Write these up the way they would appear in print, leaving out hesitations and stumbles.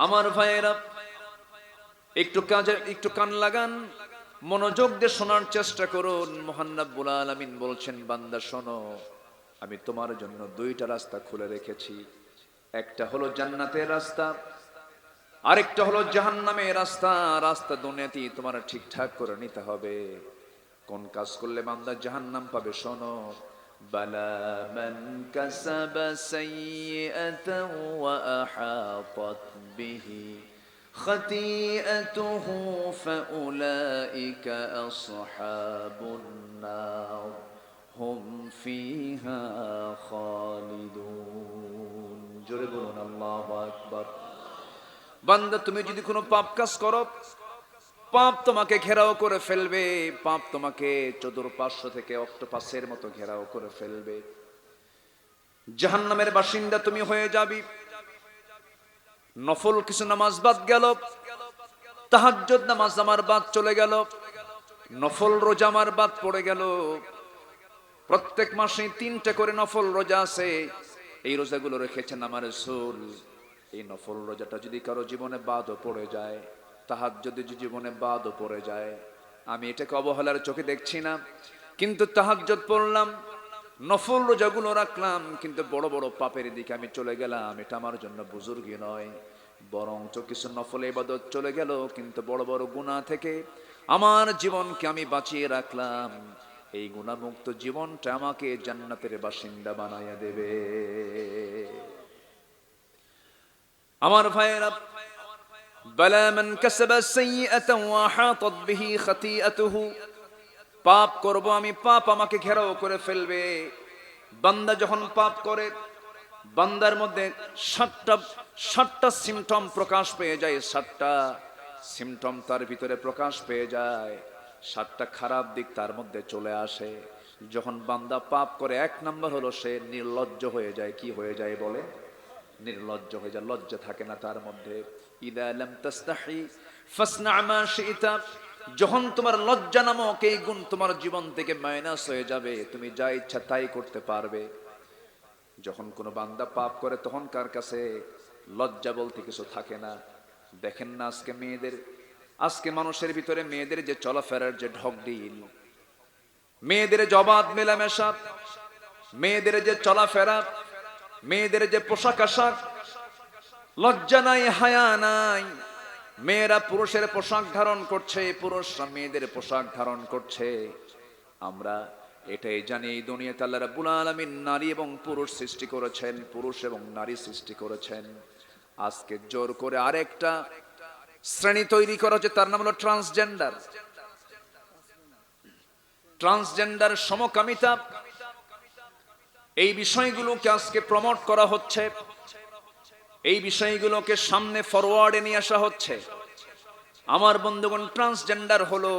আমার ভাইয়েরা, একটু কান লাগান, মনোযোগ দিয়ে শোনার চেষ্টা করুন। মহান রব্বুল আলামিন বলছেন, বান্দা শোনো, আমি তোমার জন্য দুইটা রাস্তা খুলে রেখেছি। একটা হলো জান্নাতের রাস্তা, আরেকটা হলো জাহান্নামের রাস্তা। রাস্তা দুনিয়াতেই তোমার ঠিকঠাক করে নিতে হবে। কোন কাজ করলে বান্দা জাহান্নাম পাবে শোনো। বালা মান কাসাবা সাইয়্যাতান ওয়া আহাতাত বিহি খাতিআতুহু ফাউলাইকা আসহাবুন নার হুম ফিহা খালিদুন। জোরে বলুন আল্লাহু আকবার। বান্দা, তুমি যদি কোনো পাপ কাজ করো, পাপ তোমাকে ঘেরাও করে ফেলবে। পাপ তোমাকে চতুর্পার্শ্ব থেকে অক্টোপাসের মতো ঘেরাও করে ফেলবে। জাহান্নামের বাসিন্দা তুমি হয়ে যাবি। নফল কিছু নামাজ বাদ গেল, তাহাজ্জুদ নামাজ আমার বাদ চলে গেল, নফল রোজা আমার বাদ পড়ে গেল। প্রত্যেক মাসে 3টা করে নফল রোজা আছে, এই রোজাগুলো রেখেছেন আমার রাসূল। এই নফল রোজাটা যদি কারো জীবনে বাদও পড়ে যায়, তাহাজ্জুদ যদি জীবনে বাদও পড়ে যায়, আমি এটাকে অবহেলার চোখে দেখছি না। কিন্তু তাহাজ্জুদ পড়লাম, নফল রোজাগুলো রাখলাম, কিন্তু বড় বড় পাপের দিকে আমি চলে গেলাম, এটা আমার জন্য বুজুর্গি নয়। বরঞ্চ কিছু নফল ইবাদত চলে গেল, কিন্তু বড় বড় গুনাহ থেকে আমার জীবনকে আমি বাঁচিয়ে রাখলাম। এই গুনাহমুক্ত জীবনটা আমাকে জান্নাতের বাসিন্দা বানাইয়া দেবে। আমার ভাইয়েরা, বালা মান কাসাবা সাইয়্যাতান ওয়া আহাতাত বিহি খাতিআতুহু, পাপ করব আমি, পাপ আমাকে ঘেরাও করে ফেলবে। বান্দা যখন পাপ করে, বান্দার মধ্যে সাতটা সিমটম প্রকাশ পেয়ে যায়। 7টা সিমটম তার ভিতরে প্রকাশ পেয়ে যায়। 7টা খারাপ দিক তার মধ্যে চলে আসে যখন বান্দা পাপ করে। 1 নাম্বার হলো সে নির্লজ্জ হয়ে যায়। কি হয়ে যায় বলে? নির্লজ্জ হয়ে যায়, লজ্জা থাকে না তার মধ্যে। ইদা লাম তাস্তাহি ফাসনা মা শি'তা, যখন তোমার লজ্জা নামক এই গুণ তোমার জীবন থেকে মাইনাস হয়ে যাবে, তুমি যা ইচ্ছা তাই করতে পারবে। যখন কোনো বান্দা পাপ করে তখন কার কাছে লজ্জা বলতে কিছু থাকে না। দেখেন না আজকে মানুষের ভিতরে মেয়েদের যে চলাফেরার যে ঢকঢিল, মেয়েদের জবাব মেলামেশা, মেয়েদের যে চলাফেরা, মেয়েদের যে পোশাক আশাক, লজ্জা নাই, হায়া নাই। মেয়েরা পুরুষের পোশাক ধারণ করছে, পুরুষরা মেয়েদের পোশাক ধারণ করছে। আমরা এটাই জানি, এই দুনিয়াতে আল্লাহ রাব্বুল আলামিন নারী এবং পুরুষ সৃষ্টি করেছেন, পুরুষ এবং নারী সৃষ্টি করেছেন। আজকে জোর করে আরেকটা শ্রেণী তৈরি করা হচ্ছে, তার নাম হলো ট্রান্সজেন্ডার। ট্রান্সজেন্ডার, সমকামিতা, এই বিষয়গুলোকে আজকে প্রমোট করা হচ্ছে, এই বিষয়গুলোকে সামনে ফরওয়ার্ডে নিয়ে আসা হচ্ছে। আমার বন্ধুগণ, ট্রান্সজেন্ডার হলো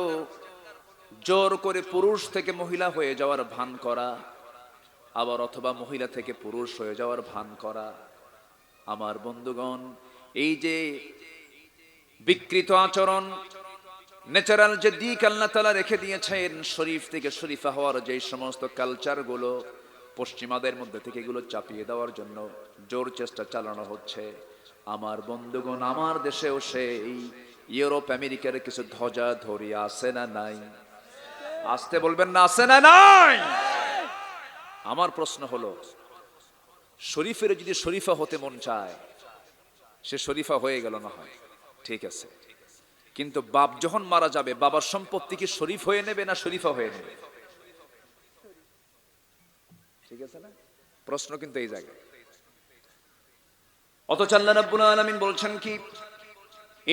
জোর করে পুরুষ থেকে মহিলা হয়ে যাওয়ার ভান করা, আবার অথবা মহিলা থেকে পুরুষ হয়ে যাওয়ার ভান করা। আমার বন্ধুগণ, এই যে বিকৃত আচরণ, ন্যাচারাল যে দিক আল্লাহ তাআলা রেখে দিয়েছেন, শরীফ থেকে শরীফা হওয়ার যে সমস্ত কালচারগুলো পশ্চিমাদের মধ্যে থেকে এগুলো চাপিয়ে দেওয়ার জন্য জোর চেষ্টা চালানো হচ্ছে। আমার বন্ধুগণ, আমার দেশেও সেই ইউরোপ আমেরিকার কিছু ধ্বজা ধরি আছে না নাই? আসতে বলবেন না, আছে না নাই? আমার প্রশ্ন হলো, শরীফের যদি শরীফা হতে মন চায়, সে শরীফা হয়ে গেল না হয়, ঠিক আছে, কিন্তু বাপ যখন মারা যাবে, বাবার সম্পত্তি কি শরীফ হয়ে নেবে না শরীফা হয়ে নেবে? ঠিক আছে না? প্রশ্ন কিন্তু এই জায়গায়। অথচ আল্লাহ রাব্বুল আলামিন বলছেন কি,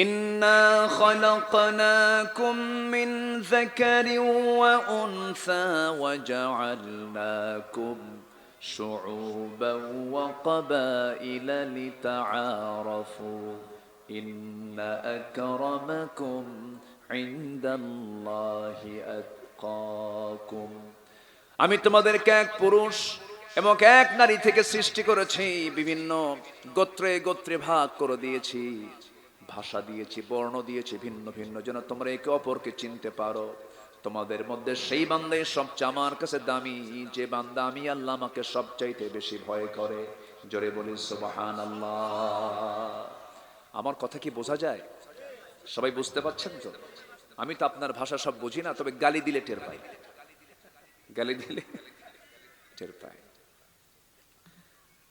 ইন্না খালাকনাকুম মিন যাকারিন ওয়া উনসা ওয়া জাআলনাকুম শুউবান ওয়া ক্বাবাইলা লিতাআরাফু ইন্না আকরামাকুম ইনদাল্লাহি আতকাকুম। আমি তোমাদেরকে এক পুরুষ এবং এক নারী থেকে সৃষ্টি করেছি, বিভিন্ন গোত্রে গোত্রে ভাগ করে দিয়েছি, ভাষা দিয়েছি, বর্ণ দিয়েছি ভিন্ন ভিন্ন, যেন তোমরা একে অপরকে চিনতে পারো। তোমাদের মধ্যে সেই বান্দাই সবচেয়ে আমার কাছে দামি, যে বান্দা আমি আল্লাহ আমাকে সবচাইতে বেশি ভয় করে। জোরে বলি সুবহানাল্লাহ। আমার কথা কি বোঝা যায়? সবাই বুঝতে পারছেন তো? আমি তো আপনার ভাষা সব বুঝি না, তবে গালি দিলে টের পাই, গালি দিলে টের পাই।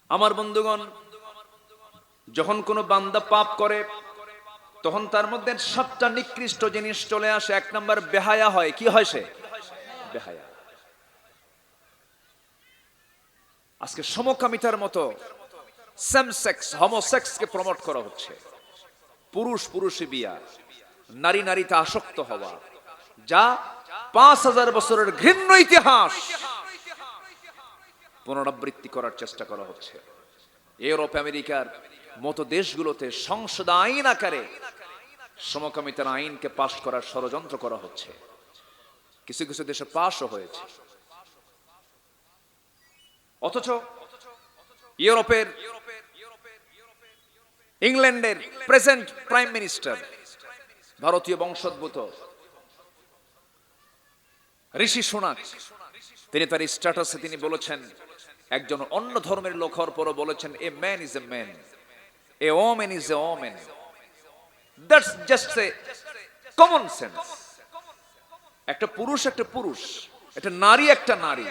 আমার বন্ধুগণ, যখন কোনো বান্দা পাপ করে তখন তার মধ্যে 7টা নিকৃষ্ট জিনিস চলে আসে। 1 নাম্বার বেহায়া হয়। কি হয় সে? বেহায়া। আজকে সমকামিতার মতো সেম সেক্স, হোমোসেক্সকে প্রমোট করা হচ্ছে। পুরুষ পুরুষে বিয়া, নারী নারীতে আসক্ত হওয়া, যা 5000 বছরের ঘৃণ্য ইতিহাস পুনরাবৃত্তি করার চেষ্টা করা হচ্ছে। ইউরোপ আমেরিকার মতো দেশগুলোতে সংসদ আইন আকারে সমকামিতার আইনকে পাশ করার ষড়যন্ত্র করা হচ্ছে। কিছু কিছু দেশে পাশও হয়েছে। অথচ ইউরোপের, ইংল্যান্ডের প্রেজেন্ট প্রাইম মিনিস্টার, ভারতীয় বংশোদ্ভূত ঋষি সুনাক, তিনি তার স্ট্যাটাসে তিনি বলেছেন, একজন অন্য ধর্মের লোক হওয়ার পরও বলেছেন, a man is a man, a woman is a woman, that's just a common sense. একটা পুরুষ একটা পুরুষ, একটা নারী একটা নারী,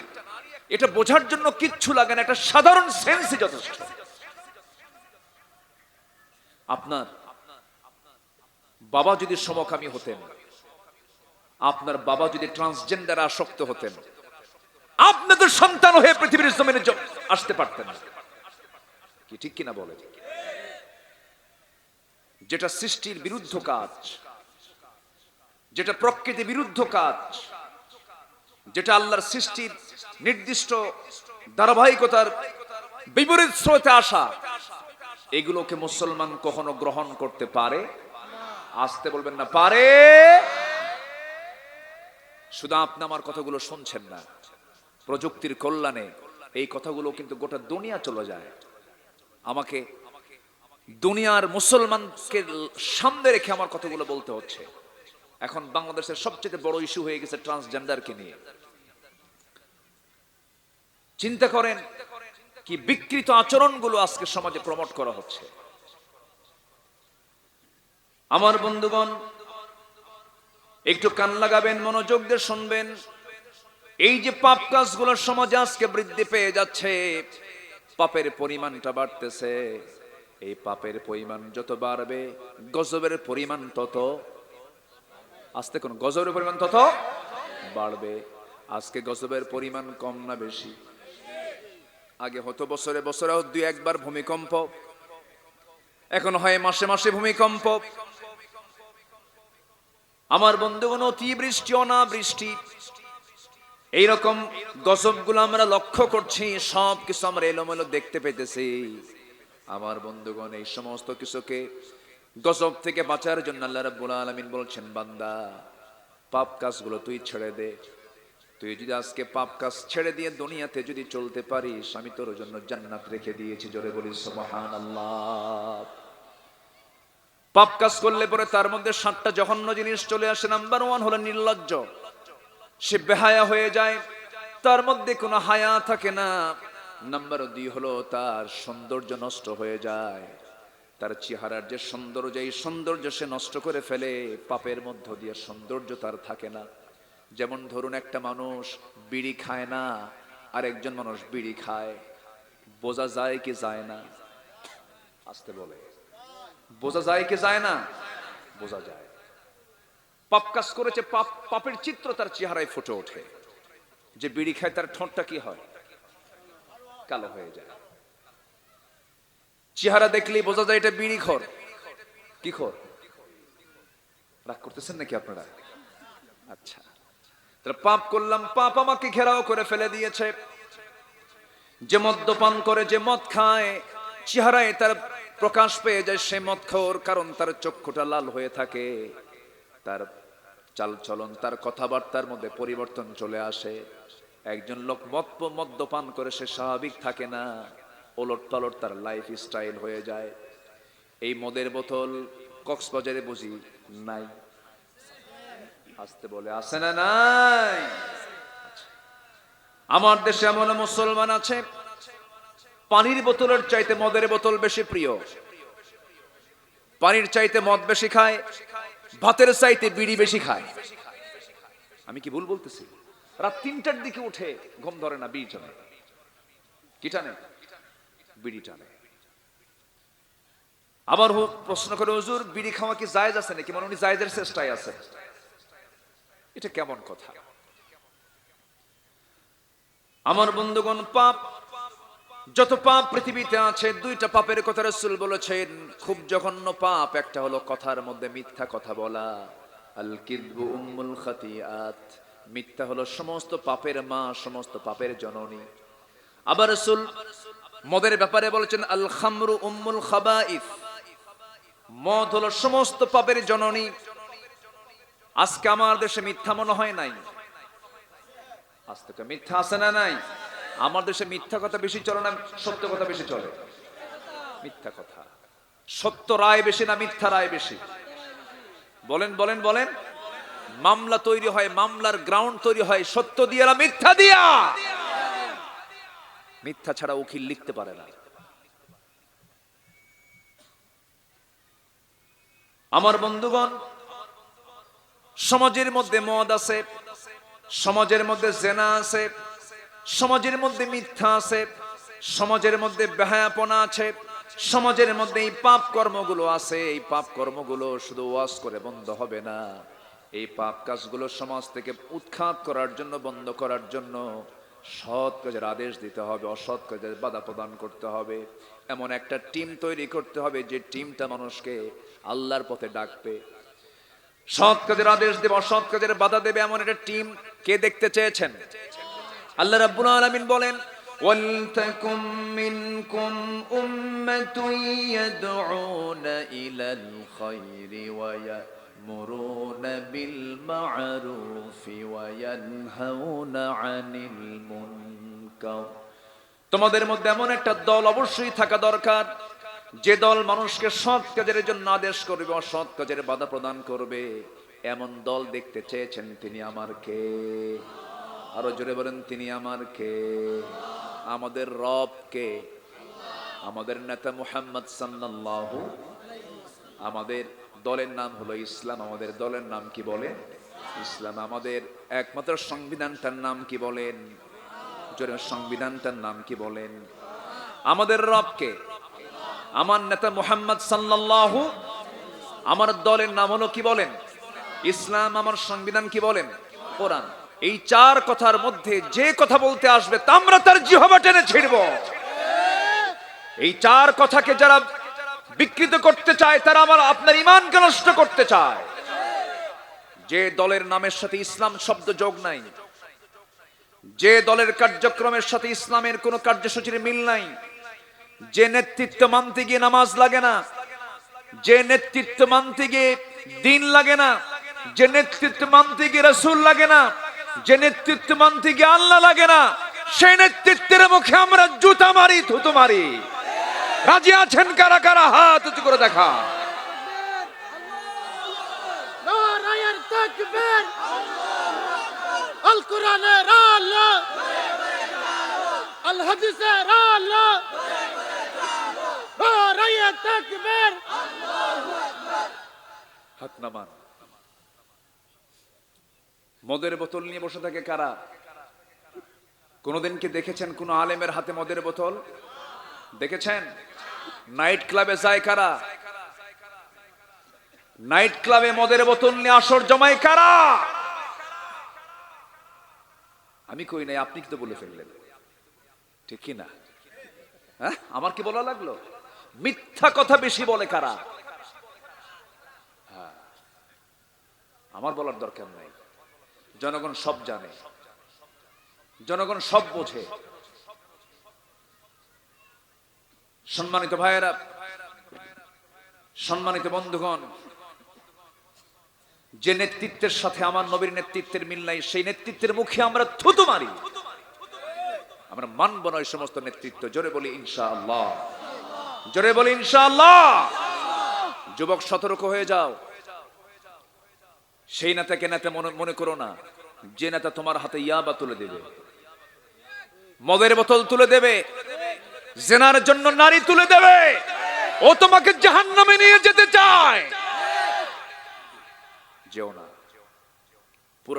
এটা বোঝার জন্য কিচ্ছু লাগে না, একটা সাধারণ সেন্সই যথেষ্ট। আপনার বাবা যদি সমকামী হতেন, আপনার বাবা যদি ট্রান্সজেন্ডার আসক্ত হতেন, আপনাদের সন্তান হয়ে পৃথিবীর জমিনে আসতে পারতেন না। কি ঠিক কিনা বলে? যেটা সৃষ্টির বিরুদ্ধ কাজ, যেটা প্রকৃতি বিরুদ্ধ কাজ, যেটা আল্লাহর সৃষ্টির নির্দিষ্ট ধারাবাহিকতার বিপরীত স্রোতে আসা, এগুলোকে মুসলমান কখনো গ্রহণ করতে পারে? আসতে বলবেন না, পারে? শুধু আপনি আমার কথাগুলো শুনছেন না, প্রযুক্তির কল্যাণে এই কথাগুলো কিন্তু গোটা দুনিয়া চলে যায়। আমাকে দুনিয়ার মুসলমানকে সামনে রেখে আমার কথাগুলো বলতে হচ্ছে। এখন বাংলাদেশের সবচেয়ে বড় ইস্যু হয়ে গেছে ট্রান্সজেন্ডারকে নিয়ে। চিন্তা করেন কি বিকৃত আচরণগুলো আজকে সমাজে প্রমোট করা হচ্ছে। আমার বন্ধুগণ, একটু কান লাগাবেন, মনোযোগ দিয়ে শুনবেন। এই যে পাপ কাজগুলো সমাজে আজকে বৃদ্ধি পেয়ে যাচ্ছে, পাপের পরিমাণটা বাড়তেছে। এই পাপের পরিমাণ যত বাড়বে, গজবের পরিমাণ তত, আজকে কোন গজবের পরিমাণ তত বাড়বে। আজকে গজবের পরিমাণ কম না বেশি? আগে হতো বছরে বছরে 2-1 বার ভূমিকম্প, এখন হয় মাসে মাসে ভূমিকম্প। আমার বন্ধুগণ, অতি বৃষ্টি অনাবৃষ্টি, এইরকম গজবগুলো আমরা লক্ষ্য করছি, সব কিছু আমরা এলোমেলো দেখতে পেতেছি। আমার বন্ধুগণ, এই সমস্ত কিছুকে গজব থেকে বাঁচার জন্য আল্লাহ রাব্বুল আলামিন বলছেন, বান্দা পাপ কাজগুলো তুই ছেড়ে দে। তুই যদি আজকে পাপ কাজ ছেড়ে দিয়ে দুনিয়াতে যদি চলতে পারিস, আমি তোর জন্য জান্নাত রেখে দিয়েছি। জোরে বলি সুবহানাল্লাহ। পাপ কাজ করলে পরে তার মধ্যে 7টা জঘন্য জিনিস চলে আসে। নাম্বার 1 হলো নির্লজ্জ, সে বেহায়া হয়ে যায়, তার মধ্যে কোনো হায়া থাকে না। নাম্বার 2 হলো তার সৌন্দর্য নষ্ট হয়ে যায়, তার চেহারার যে সৌন্দর্য, এই সৌন্দর্য সে নষ্ট করে ফেলে। পাপের মধ্য দিয়ে সৌন্দর্য তার থাকে না। যেমন ধরুন, একটা মানুষ বিড়ি খায় না, আর একজন মানুষ বিড়ি খায়, বোঝা যায় কি যায় না? আসতে বলে, বোঝা যায় কি যায় না? বোঝা যায়। পাপ কাজ করেছে, পাপের চিত্র তার চেহারায় ফুটে ওঠে। যে বিড়ি খায় তার ঠোঁটটা কি হয়? কালো হয়ে যায়। চেহারা দেখলেই বোঝা যায় এটা বিড়ি খোর। কি খোর? রাগ করতেছেন নাকি আপনারা? আচ্ছা, তাহলে পাপ করলাম, পাপ আমাকে ঘেরাও করে ফেলে দিয়েছে। যে মদ্যপান করে, যে মদ খায়, চেহারায় তার প্রকাশ পেয়ে যায় সে মদখোর, কারণ তার চক্ষুটা লাল হয়ে থাকে, তার চাল চলন, তার কথাবার্তার মধ্যে পরিবর্তন চলে আসে। একজন লোক মদ্যপান করে সে স্বাভাবিক থাকে না, ওলট পালট তার লাইফ স্টাইল হয়ে যায়। এই মদের বোতল কক্সবাজারে বুঝি নাই? আসতে বলে, আছে না নাই? আমার দেশে এমন মুসলমান আছে, পানির বোতলের চাইতে মদের বোতল বেশি প্রিয়। পানির চাইতে মদ বেশি খায়, ভাতের চাইতে বিড়ি বেশি খায়। আমি কি ভুল বলতেছি? রাত 3টার দিকে উঠে ঘুম ধরে না, বিড়ি টানে। কি টানে? বিড়ি টানে। আবার প্রশ্ন করে, হুজুর বিড়ি খাওয়া কি জায়েজ আছে নাকি? মানে উনি জায়েজের চেষ্টায় আছে। এটা কেমন কথা? আমার বন্ধুগণ, পাপ, যত পাপ পৃথিবীতে আছে, 2টা পাপের কথা রাসূল বলেছেন, খুব জঘন্য পাপ। একটা হলো কথার মধ্যে মিথ্যা কথা বলা, আল কিযবু উম্মুল খাতিয়াত। মিথ্যা হলো সমস্ত পাপের মা, সমস্ত পাপের জননী। আবার রাসূল মদের ব্যাপারে বলেছেন, আল খামরু উম্মুল খাবাইস। মদ হলো সমস্ত পাপের জননী। আজকে আমার দেশে মিথ্যা মনে হয় নাই? আজ থেকে মিথ্যা আছে না নাই? আমার দেশে মিথ্যা কথা বেশি চলে না সত্য কথা বেশি চলে? মিথ্যা কথা। সত্য রায় বেশি না মিথ্যা রায় বেশি? বলেন বলেন বলেন। মামলা তৈরি হয়, মামলার গ্রাউন্ড তৈরি হয় সত্য দিয়া না মিথ্যা দিয়া? মিথ্যা ছাড়া উকিল লিখতে পারে না। আমার বন্ধুগণ, সমাজের মধ্যে মদ আছে, সমাজের মধ্যে জেনা আছে, সমাজের মধ্যে মিথ্যা আছে, সমাজের মধ্যে বেহায়াপনা আছে, সমাজের মধ্যে এই পাপ কর্মগুলো আছে। এই পাপ কর্মগুলো শুধু ওয়াজ করে বন্ধ হবে না। এই পাপ কাজগুলো সমাজ থেকে উৎখাত করার জন্য, বন্ধ করার জন্য সৎ কাজের আদেশ দিতে হবে, অসৎ কাজের বাধা প্রদান করতে হবে। এমন একটা টিম তৈরি করতে হবে যে টিমটা মানুষকে আল্লাহর পথে ডাকবে, সৎ কাজের আদেশ দেবে, অসৎ কাজের বাধা দেবে। এমন একটা টিম কে দেখতে চেয়েছেন? আল্লাহ রাব্বুল আলামিন বলেন, ওয়ালতাকুম মিনকুম উম্মাতুন ইয়াদউনা ইলাল খায়রি ওয়া ইয়ামুরুনা বিল মা'রুফি ওয়া ইয়ানহাউনা আনিল মুনকার। তোমাদের মধ্যে এমন একটা দল অবশ্যই থাকা দরকার, যে দল মানুষকে সৎ কাজের জন্য আদেশ করবে, অসৎ কাজের বাধা প্রদান করবে। এমন দল দেখতে চেয়েছেন, তিনি আমার কে? আরো জোরে বলেন, তিনি আমার কে? আমাদের রব কে? আমাদের নেতা মুহাম্মদ সাল্লাল্লাহু। আমাদের দলের নাম হলো ইসলাম। আমাদের দলের নাম কি বলেন? ইসলাম। আমাদের একমাত্র সংবিধানটার নাম কি বলেন? জোরে, সংবিধানটার নাম কি বলেন? আমাদের রব কে? আমার নেতা মুহাম্মদ সাল্লাল্লাহু। আমার দলের নাম হলো কি বলেন? ইসলাম। আমার সংবিধান কি বলেন? কোরআন। এই 4 কথার মধ্যে যে কথা বলতে আসবে তা আমরা তার জিহ্বা টেনে ছিড়ব। এই 4 কথাকে যারা বিকৃত করতে চায় তারা আমার আপনার ঈমানকে নষ্ট করতে চায়। যে দলের নামের সাথে ইসলাম শব্দ যোগ নাই, যে দলের কার্যক্রমের সাথে ইসলামের কোনো কার্যসূচির মিল নাই, যে নেতৃত্ব মানতে গিয়ে নামাজ লাগে না, যে নেতৃত্ব মানতে গিয়ে দিন লাগে না, যে নেতৃত্ব মানতে গিয়ে রাসূল লাগে না, যে নেতৃত্ব মানতে গিয়ে আল্লাহ লাগে না, সেই নেতৃত্বের মুখে আমরা জুতা মারি, থুতু মারি। রাজি আছেন কারা কারা? হাত উঁচু করে দেখা। নারায়ে তাকবীর, আল কোরআনের আলো, আল হাদিসের আলো, নারায়ে তাকবীর। হাত নামান। মদের বোতল নিয়ে বসে থাকে কারা? কোনদিন কি দেখেছেন কোন আলেমের হাতে মদের বোতল? দেখেছেন? নাইট ক্লাবে যায় কারা? নাইট ক্লাবে মদের বোতল নিয়ে আসর জমায় কারা? আমি কই নাই, আপনি কি তো বলে ফেললেন, ঠিক কি না? হ্যাঁ, আমার কি বলা লাগলো? মিথ্যা কথা বেশি বলে কারা? হ্যাঁ, আমার বলার দরকার নাই। জনগণ সব জানে, জনগণ সব বোঝে। সম্মানিত ভাইয়েরা, সম্মানিত বন্ধুগণ, যে নেতৃত্বের সাথে আমার নবীর নেতৃত্বের মিল নাই, সেই নেতৃত্বের মুখে আমরা থুতু মারি। আমরা মানব না ওই সমস্ত নেতৃত্ব। জোরে বলি ইনশাআল্লাহ, জোরে বলি ইনশাআল্লাহ। যুবক সতর্ক হয়ে যাও। সেই নেতাকে নেতা মনে করো না, যে নেতা তোমার হাতে ইয়াবা তুলে দেবে, মদের বোতল তুলে দেবে, জেনার জন্য নারী তুলে দেবে, ও তোমাকে জাহান্নামে নিয়ে যেতে চায়।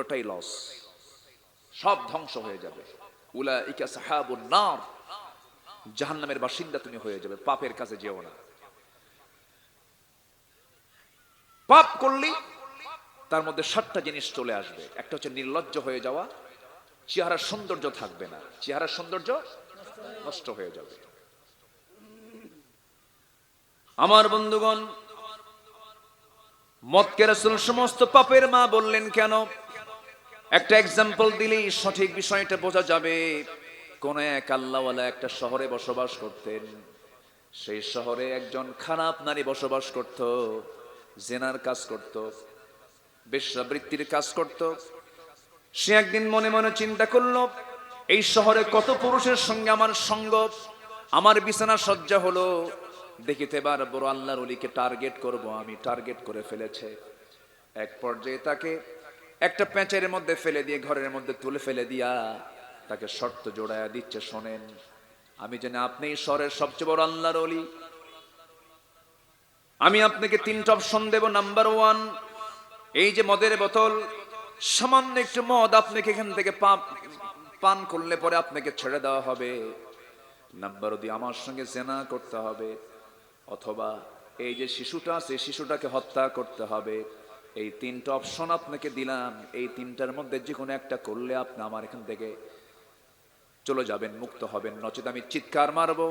পুরোটাই লস, সব ধ্বংস হয়ে যাবে। উলাইকা সাহাবুন নার, জাহান্নামের বাসিন্দা তুমি হয়ে যাবে। পাপের কাছে যেও না। পাপ করলি তার মধ্যে 7টা জিনিস চলে আসবে। একটা হচ্ছে নির্লজ্জ হয়ে যাওয়া, চেহারার সৌন্দর্য থাকবে না, চেহারার সৌন্দর্য নষ্ট হয়ে যাবে। আমার বন্ধুগণ, মদকে রাসূল সমস্ত পাপের মা বললেন কেন? একটা এক্সাম্পল দিলেই সঠিক বিষয়টা বোঝা যাবে। কোন এক আল্লাহওয়ালা একটা শহরে বসবাস করতেন। সেই শহরে একজন খারাপ নারী বসবাস করত, জেনার কাজ করত, বেশ্যাবৃত্তির কাজ করত। সে একদিন মনে মনে চিন্তা করলো, এই শহরে কত পুরুষের সঙ্গে আমার সঙ্গ, আমার বিছানা সজ্জা হলো, দেখিতে এবার বড় আল্লাহর ওলিকে টার্গেট করব। আমি টার্গেট করে ফেলেছে। এক পর্যায়ে তাকে একটা প্যাঁচের মধ্যে ফেলে দিয়ে, ঘরের মধ্যে তুলে ফেলে দিয়া তাকে শর্ত জোড়ায়া দিচ্ছে, শোনেন, আমি জানি আপনি শহরের সবচেয়ে বড় আল্লাহর ওলি, আমি আপনাকে 3টা অপশন দেব। নাম্বার 1, এই যে মদের বোতল, সামান্য একটু মদ আপনাকে এখান থেকে পান করলে পরে আপনাকে ছেড়ে দেওয়া হবে। নাম্বার 2, আমার সঙ্গে জেনা করতে হবে, অথবা এই যে শিশুটা আছে, শিশুটাকে হত্যা করতে হবে। এই 3টা অপশন আপনাকে দিলাম, এই 3টার মধ্যে যে কোনো একটা করলে আপনি আমার এখান থেকে চলে যাবেন, মুক্ত হবেন। নচেত আমি চিৎকার মারবো,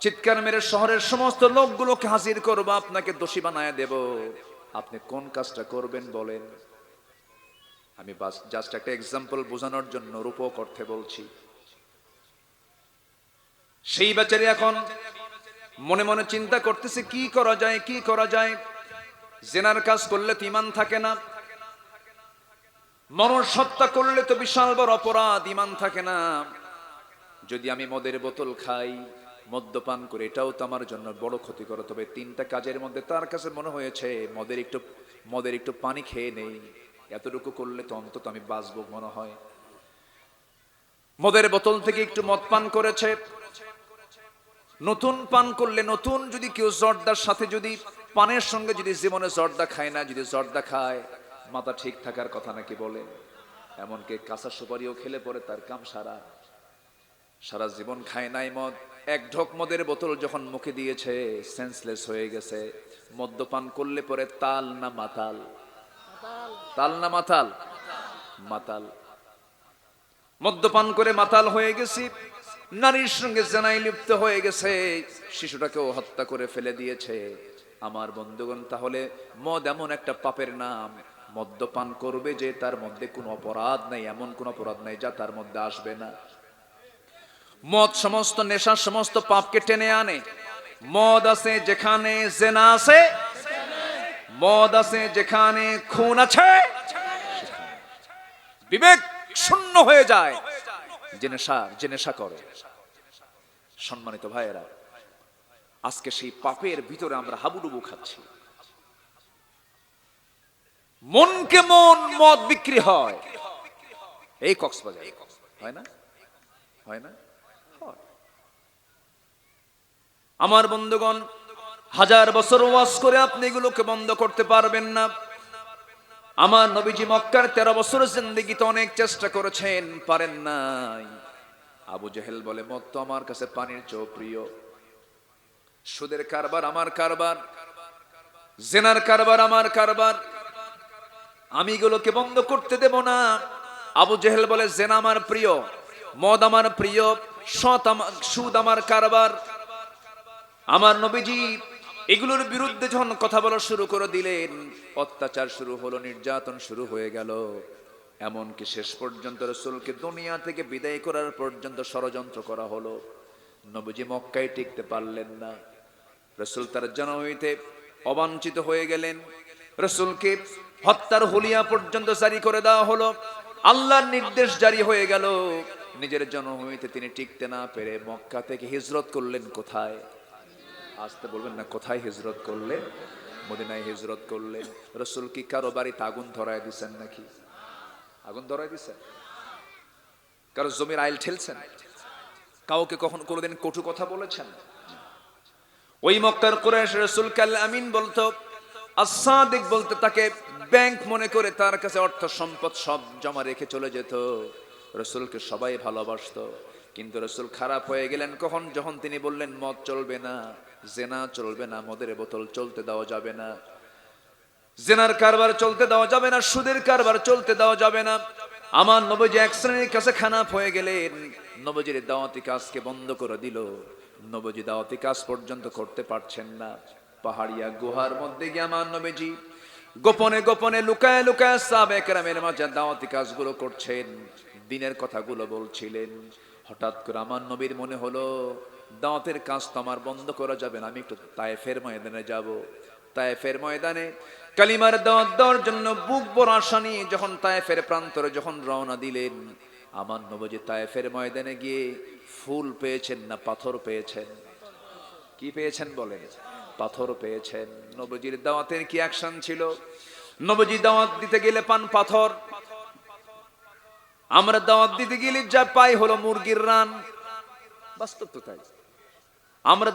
চিৎকার মেরে শহরের সমস্ত লোকগুলোকে হাজির করবো, আপনাকে দোষী বানায় দেব। আপনি কোন কাজটা করবেন বলেন? আমি জাস্ট একটা এক্সাম্পল বোঝানোর জন্য রূপক অর্থে বলছি। সেই বেচারি এখন মনে মনে চিন্তা করতেছে, কি করা যায়, কি করা যায়। জেনার কাজ করলে তো ঈমান থাকে না, মানুষ হত্যা করলে তো বিশাল বড় অপরাধ, ঈমান থাকে না। যদি আমি মদের বোতল খাই, মদ্যপান করে, এটাও তো আমার জন্য বড় ক্ষতিকর। তবে 3টা কাজের মধ্যে তার কাছে মনে হয়েছে মদের একটু পানি খেয়ে নেই, এতটুকু করলে তো অন্তত আমি বাঁচবো মনে হয়। মদের বোতল থেকে একটু মদ পান করেছে। নতুন পান করলে, নতুন যদি কেউ জর্দার সাথে, যদি পানের সঙ্গে যদি জীবনে জর্দা খায় না, যদি জর্দা খায়, মাথা ঠিক থাকার কথা নাকি বলে। এমনকি কাঁচা সুপারিও খেলে পরে তার কাম সারা জীবন খায় নাই মদ। এক ঢোক মদের বোতল যখন মুখে দিয়েছে, সেন্সলেস হয়ে গেছে। মদ্যপান করলে পরে তাল না মাতাল? তাল না মাতাল? মাতাল। মদ্যপান করে মাতাল হয়ে গেছি, নারীর সঙ্গে জেনায় লিপ্ত হয়ে গেছে, শিশুটাকেও হত্যা করে ফেলে দিয়েছে। আমার বন্ধুগণ, তাহলে মদ এমন একটা পাপের নাম, মদ্যপান করবে যে তার মধ্যে কোনো অপরাধ নাই, এমন কোন অপরাধ নাই যা তার মধ্যে আসবে না। মদ সমস্ত নেশা, সমস্ত পাপকে টেনে আনে। মদ আছে যেখানে জেনা আছে, মদ আছে যেখানে খুন আছে, বিবেক শূন্য হয়ে যায় যে নেশা করে। সম্মানিত ভাইয়েরা, আজকে সেই পাপের ভিতরে আমরা হাবুডুবু খাচ্ছি। মনকে মন মদ বিক্রি হয় এই কক্সবাজারে, হয় না? হয় না? আমার বন্ধুগণ, 1000 বছর ওয়াজ করে আপনি এগুলোকে বন্ধ করতে পারবেন না। আমার নবীজি মক্কার 13 বছর জিন্দেগিতে অনেক চেষ্টা করেছেন, পারেন নাই। আবু জেহেল বলে, মদ তো আমার কাছে পানির চেয়েও প্রিয়। সুদের কারবার আমার কারবার, জেনার কারবার আমার কারবার, আমি এগুলোকে বন্ধ করতে দেব না। আবু জেহেল বলে, জেনা আমার প্রিয়, মদ আমার প্রিয়, সুদ আমার কারবার। আমার নবীজি এগুলোর বিরুদ্ধে যখন কথা বলা শুরু করে দিলেন, অত্যাচার শুরু হলো, নির্যাতন শুরু হয়ে গেল। এমনকি শেষ পর্যন্ত রাসূলকে দুনিয়া থেকে বিদায় করার পর্যন্ত ষড়যন্ত্র করা হলো। নবীজি মক্কায় টিকতে পারলেন না। রাসূল তার জানা হইতে অবাঞ্ছিত হয়ে গেলেন। রাসূলকে হত্যার হুলিয়া পর্যন্ত জারি করে দেওয়া হলো। আল্লাহর নির্দেশ জারি হয়ে গেল। নিজের জন্ম হইতে তিনি টিকতে না পেরে মক্কা থেকে হিজরত করলেন। কোথায়? আসতে বলবেন না, কোথায় হিজরত করলেন? মদিনায় হিজরত করলেন। রাসূল কি কারো বাড়িতে আগুন ধরায় দিচ্ছেন নাকি? আগুন ধরায় দিচ্ছেন? কারো জমির আইল ঠেলছেন? কাউকে কখন কোনোদিন কটু কথা বলেছেন? ওই মক্কার কুরাইশ রাসূলকে আল আমিন বলতো, আস-সাদিক বলতে, তাকে ব্যাংক মনে করে তার কাছে অর্থ সম্পদ সব জমা রেখে চলে যেত। রাসূলকে সবাই ভালোবাসতো, কিন্তু রাসূল খারাপ হয়ে গেলেন কখন? যখন তিনি বললেন মদ চলবে না, জেনা চলবে না, মদের বোতল চলতে দেওয়া যাবে না, জেনার কারবার চলতে দেওয়া যাবে না, সুদের কারবার চলতে দেওয়া যাবে না। আমার নবীজি এক শ্রেণীর কাছে খারাপ হয়ে গেলেন। নবীজির দাওয়াতি কাজকে বন্ধ করে দিল। নবীজি দাওয়াতি কাজ পর্যন্ত করতে পারছেন না। পাহাড়িয়া গুহার মধ্যে গিয়ে আমার নবীজি গোপনে গোপনে লুকায় লুকায় সাহাবায়ে কেরামের মাঝে দাওয়াতি কাজগুলো করছেন, দিনের কথাগুলো বলছিলেন। হঠাৎ করে আমার নবীর মনে হলো দাওয়াতের কাজ তো আমার বন্ধ করা যাবে না, আমি একটু তায়েফের ময়দানে যাব। তায়েফের ময়দানে কালিমার দাওয়াত দেওয়ার জন্য বুক ভরা আশা নিয়ে যখন তায়েফের প্রান্তরে যখন রওনা দিলেন, আমার নবীজি তায়েফের ময়দানে গিয়ে ফুল পেয়েছেন না পাথর পেয়েছেন? কি পেয়েছেন বলেন? পাথর পেয়েছেন। নবীজির দাওয়াতের কি অ্যাকশন ছিল? নবীজি দাওয়াত দিতে গেলে পান পাথর, আমরা দাওয়াত দিতে গেলে যা পাই হলো মুরগির রান। বাস্তব তো তাই। আমরা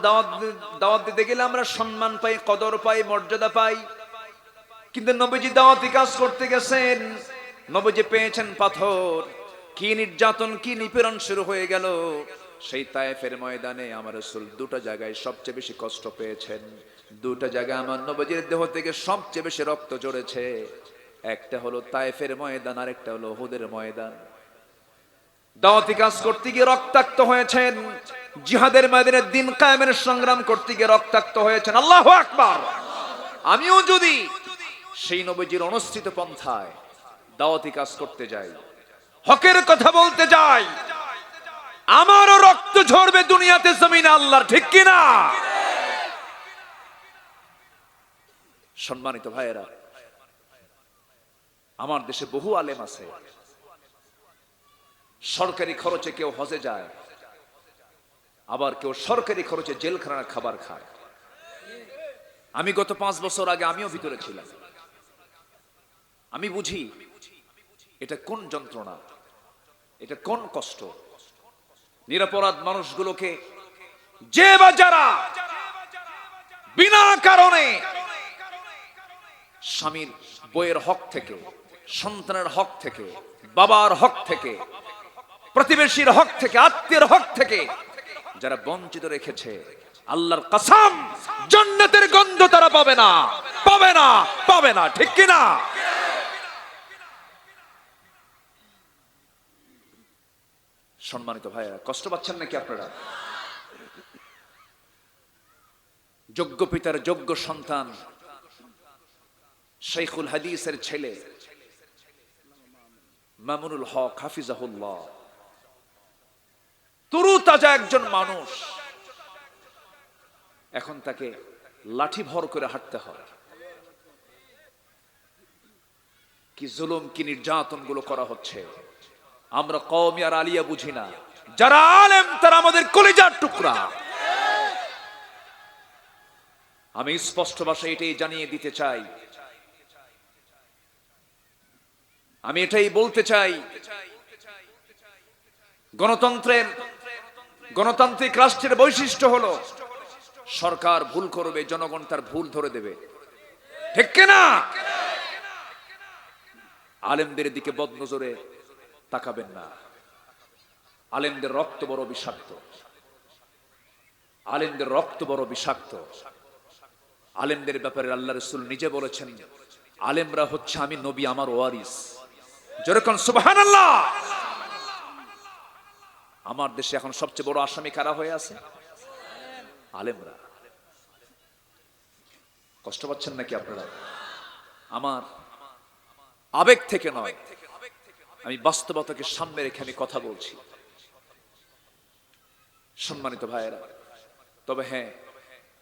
দাওয়াত দিতে গেলে আমরা সম্মান পাই, কদর পাই, মর্যাদা পাই। কিন্তু নবীজি দাওয়াতি কাজ করতে গেছেন, নবীজি পেয়েছেন পাথর। কি নির্যাতন, কি নিপীড়ন শুরু হয়ে গেল সেই তায়েফের ময়দানে। আমার রাসূল দুটো জায়গায় সবচেয়ে বেশি কষ্ট পেয়েছেন। দুটো জায়গায় আমার নবীজির দেহ থেকে সবচেয়ে বেশি রক্ত ঝরেছে। একটা হলো তায়েফের ময়দান, আর একটা হলো উহুদের ময়দান। দাওয়াতি কাজ করতে গিয়ে রক্তাক্ত হয়েছেন, জিহাদের ময়দানে দ্বীন কায়েমের সংগ্রাম করতে গিয়ে রক্তাক্ত হয়েছেন। আল্লাহু আকবার। আমিও যদি সেই নবীজির অনুসৃত পন্থায় দাওয়াতি কাজ করতে যাই, হকের কথা বলতে যাই, আমারও রক্ত ঝরবে দুনিয়াতে জমিনে আল্লাহর, ঠিক কিনা? সম্মানিত ভাইয়েরা, আমার দেশে বহু আলেম আছে, সরকারি খরচে কেউ হজে যায়, আবার কেউ সরকারি খরচে জেলখানার খাবার খায়। আমি গত 5 বছর আগে আমিও ভিতরে ছিলাম। আমি বুঝি এটা কোন যন্ত্রণা, এটা কোন কষ্ট। নিরপরাধ মানুষগুলোকে যে বা যারা বিনা কারণে স্বামীর বইয়ের হক থেকে, সন্তানের হক থেকে, বাবার হক থেকে, প্রতিবেশীর হক থেকে, আত্মীয়ের হক থেকে যারা বঞ্চিত রেখেছে, আল্লাহর কসম জান্নাতের গন্ধ তারা পাবে না, পাবে না, পাবে না, ঠিক কিনা? সম্মানিত ভাইরা, কষ্ট পাচ্ছেন নাকি আপনারা? যোগ্য পিতার যোগ্য সন্তান, শাইখুল হাদিসের ছেলে মামুনুল হক হাফিজাহুল্লাহ, তরুতাজা একজন মানুষ, এখন তাকে লাঠি ভর করে হাঁটতে হয়। কি জুলুম, কি নির্যাতন গুলো করা হচ্ছে। আমরা কওমি আর আলিয়া বুঝি না, যারা আলেম তারা আমাদের কলিজার টুকরা। আমি স্পষ্ট ভাষায় এটাই জানিয়ে দিতে চাই, আমি এটাই বলতে চাই, গণতান্ত্রিক রাষ্ট্রের বৈশিষ্ট্য হলো সরকার ভুল করবে, জনগণ তার ভুল ধরে দেবে, ঠিক কিনা? আলেমদের দিকে বদনজরে তাকাবেন না। আলেমদের রক্ত বড় বিষাক্ত, আলেমদের রক্ত বড় বিষাক্ত। আলেমদের ব্যাপারে আল্লাহ রাসূল নিজে বলেছেন, আলেমরা হচ্ছে আমি নবী আমার ওয়ারিস। যেরকম সুবহানাল্লাহ। আমার দেশে এখন সবচেয়ে বড় আসামি কারা হয়ে আছে? আলেমরা। কষ্ট পাচ্ছেন নাকি আপনারা? আমার আবেগ থেকে নয়, আমি বাস্তবতাকে সামনে রেখে আমি কথা বলছি। সম্মানিত ভাইয়েরা, তবে হ্যাঁ,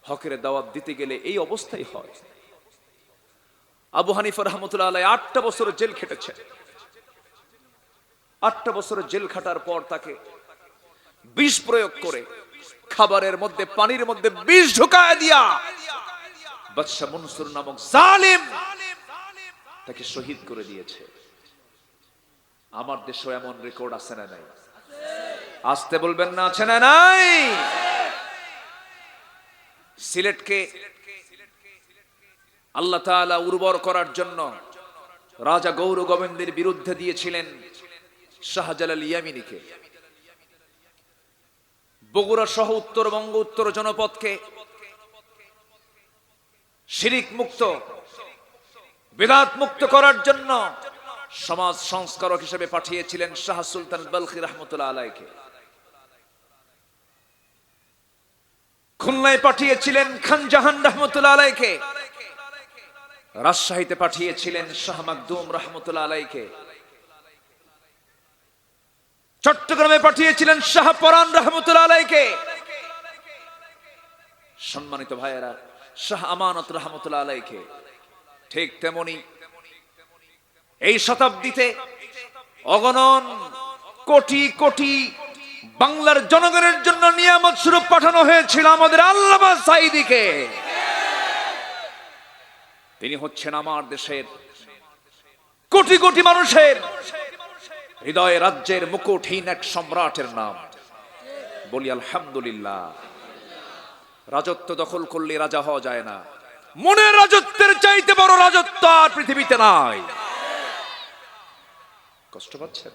হকের দাওয়াত দিতে গেলে এই অবস্থাই হয়। আবু হানিফা রাহমাতুল্লাহ আলাইহি 8টা বছর জেল খেটেছেন। 8টা বছর জেল খাটার পর তাকে বিষ প্রয়োগ করে খাবারের মধ্যে, পানির মধ্যে বিষ ঢুকায় দিয়া বাদশা মনসুর নামক জালিম তাকে শহীদ করে দিয়েছে। আমার দেশে এমন রেকর্ড আছে না নাই? আসতে বলবেন না, আছে না নাই? সিলেটকে আল্লাহ তাআলা উর্বর করার জন্য রাজা গৌর গোবিন্দের বিরুদ্ধে দিয়েছিলেন শাহজালাল ইয়ামিনীকে। বগুড়া সহ উত্তরবঙ্গ উত্তর জনপদকে শিরিক মুক্ত, বিদআত মুক্ত করার জন্য সমাজ সংস্কারক হিসেবে পাঠিয়েছিলেন শাহ সুলতান বলখি রহমতুল্লাহ আলাইকে। খুলনায় পাঠিয়েছিলেন খান জাহান রহমতুল্লাহ আলাইকে। রাজশাহীতে পাঠিয়েছিলেন শাহ মাকদুম রহমতুল্লাহ আলাইকে। চট্টগ্রামে পাঠিয়েছিলেন শাহ পরান রহমতুল্লাহ আলাইকে। সম্মানিত ভাইয়েরা, শাহ আমানত রহমতুল্লাহ আলাইকে। ঠিক তেমনি এই শতাব্দীতে অগণন কোটি কোটি বাংলার জনগণের জন্য নিয়ামত স্বরূপ পাঠানো হয়েছিল আমাদের আল্লামা সাঈদীকে। তিনি হচ্ছেন আমার দেশের কোটি কোটি মানুষের হৃদয়ে রাজ্যের মুকুটহীন এক সম্রাটের নাম। বলি আলহামদুলিল্লাহ। রাজত্ব দখল করলে রাজা হওয়া যায় না। মনের রাজত্বের চাইতে বড় রাজত্ব আর পৃথিবীতে নাই। কষ্ট পাচ্ছেন?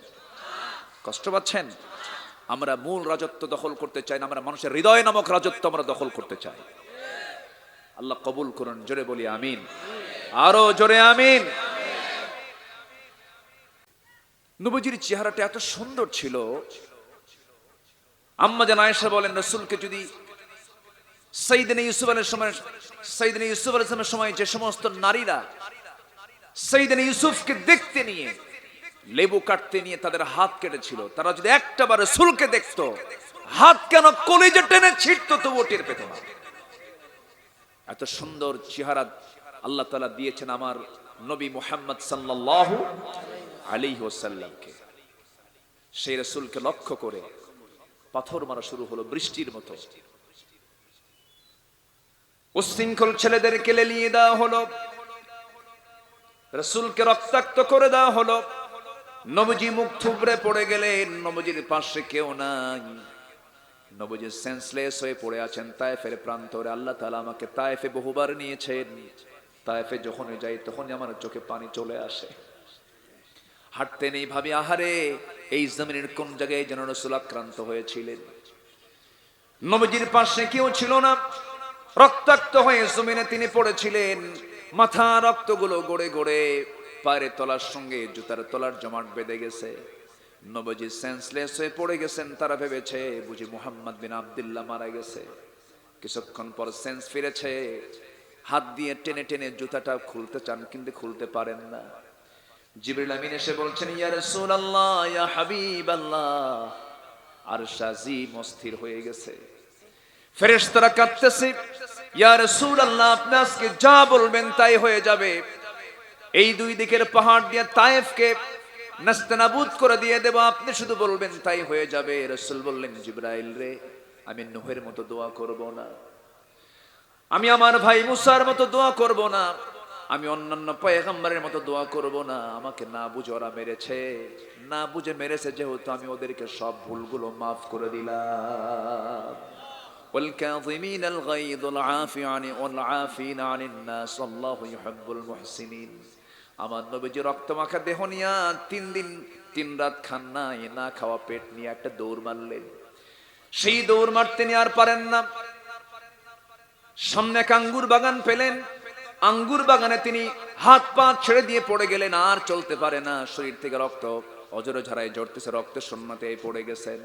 কষ্ট পাচ্ছেন? আমরা মূল রাজত্ব দখল করতে চাই না, আমরা মানুষের হৃদয় নামক রাজত্ব আমরা দখল করতে চাই। আল্লাহ কবুল করুন। জোরে বলি আমিন, আরো জোরে আমিন। নবীজির চেহারাটা এত সুন্দর ছিল, আম্মা জান আয়েশা বলেন রাসূলকে যদি সাইয়েদনা ইউসুফ আলাইহিস সময় যে সমস্ত নারীরা সাইয়েদনা ইউসুফকে দেখতে নিয়ে লেবু কাটতে নিয়ে তাদের হাত কেটেছিল, তারা যদি একটাবার রাসূলকে দেখতো, হাত কেন কলিজা টেনে ছিঁড়তো তবুও টের পেত না। এত সুন্দর চেহারা আল্লাহ তাআলা দিয়েছেন আমার নবী মুহাম্মদ সাল্লাল্লাহু আলাইহি ওয়াসাল্লামকে। সেই রাসূলকে লক্ষ্য করে পাথর মারা শুরু হলো বৃষ্টির মতো। উশৃঙ্খল ছেলেদেরকে লেলিয়ে দেওয়া হলো, রাসূলকে রক্তাক্ত করে দেওয়া হলো। নবীজি মুখ থুবড়ে পড়ে গেলেন, নবীজির পাশে কেউ নাই। নবীজি সেন্সলেস হয়ে পড়ে আছেন তায়েফের প্রান্তরে। আল্লাহ তাআলা আমাকে তায়েফে বহুবার নিয়েছেন। তায়েফে যখনই যাই তখনই আমার চোখে পানি চলে আসে। হাঁটতে নেই, ভাবি আহারে এই জমিনের কোন জায়গায় যেন রাসূল আক্রান্ত হয়েছিলেন। নবীজির পাশে কেউ ছিল না, রক্তাক্ত হয়ে জমিনে তিনি পড়েছিলেন। মাথা রক্তগুলো গড়ে গড়ে পায়ের তলার সঙ্গে জুতার তলার জমাট বেঁধে গেছে। নবীজি সেন্সলেস হয়ে পড়ে গেছেন। তারা ভেবেছে বুঝি মুহাম্মদ বিন আব্দুল্লাহ মারা গেছে। কিছুক্ষণ পর সেন্স ফিরেছে, হাত দিয়ে টেনে টেনে জুতাটা খুলতে চান কিন্তু খুলতে পারেন না। জিবরিল আমিন এসে বলছেন, ইয়া রাসূলুল্লাহ, ইয়া হাবিবাল্লাহ, আরশ আজিম অস্থির হয়ে গেছে, ফেরেশতারা কাঁদতেছে। ইয়া রাসূলুল্লাহ, আপনি আজকে যা বলবেন তাই হয়ে যাবে। এই দুই দিকের পাহাড় দিয়ে তায়েফকে নাস্তানাবুদ করে দিয়ে দেব, আপনি শুধু বলবেন তাই হয়ে যাবে। রাসূল বললেন, জিবরাইল রে, আমি নূহের মতো দোয়া করব না, আমি আমার ভাই মুসার মতো দোয়া করব না, আমি অন্যান্য পয়গম্বরের মতো দোয়া করব না। আমাকে না বুঝে ওরা মেরেছে, না বুঝে মেরেছে যেহেতু আমি ওদেরকে সব ভুলগুলো মাফ করে দিলাম। والكاظمين الغيظ والعافين عن الناس والله يحب المحسنين। আমার নবীজি রক্তমাখা দেহ নিয়া 3 দিন 3 রাত খান নাই, না খাওয়া পেট নিয়ে একটা দৌড় মারলেন। সেই দৌড় মারতে নিয়ে আর পারেন না। সামনে এক আঙ্গুর বাগান পেলেন, আঙ্গুর বাগানে তিনি হাত পা ছেড়ে দিয়ে পড়ে গেলেন। আর চলতে পারে না, শরীর থেকে রক্ত অজরে ঝরায় ঝরতেছে, রক্তের শূন্যতে পড়ে গেছেন।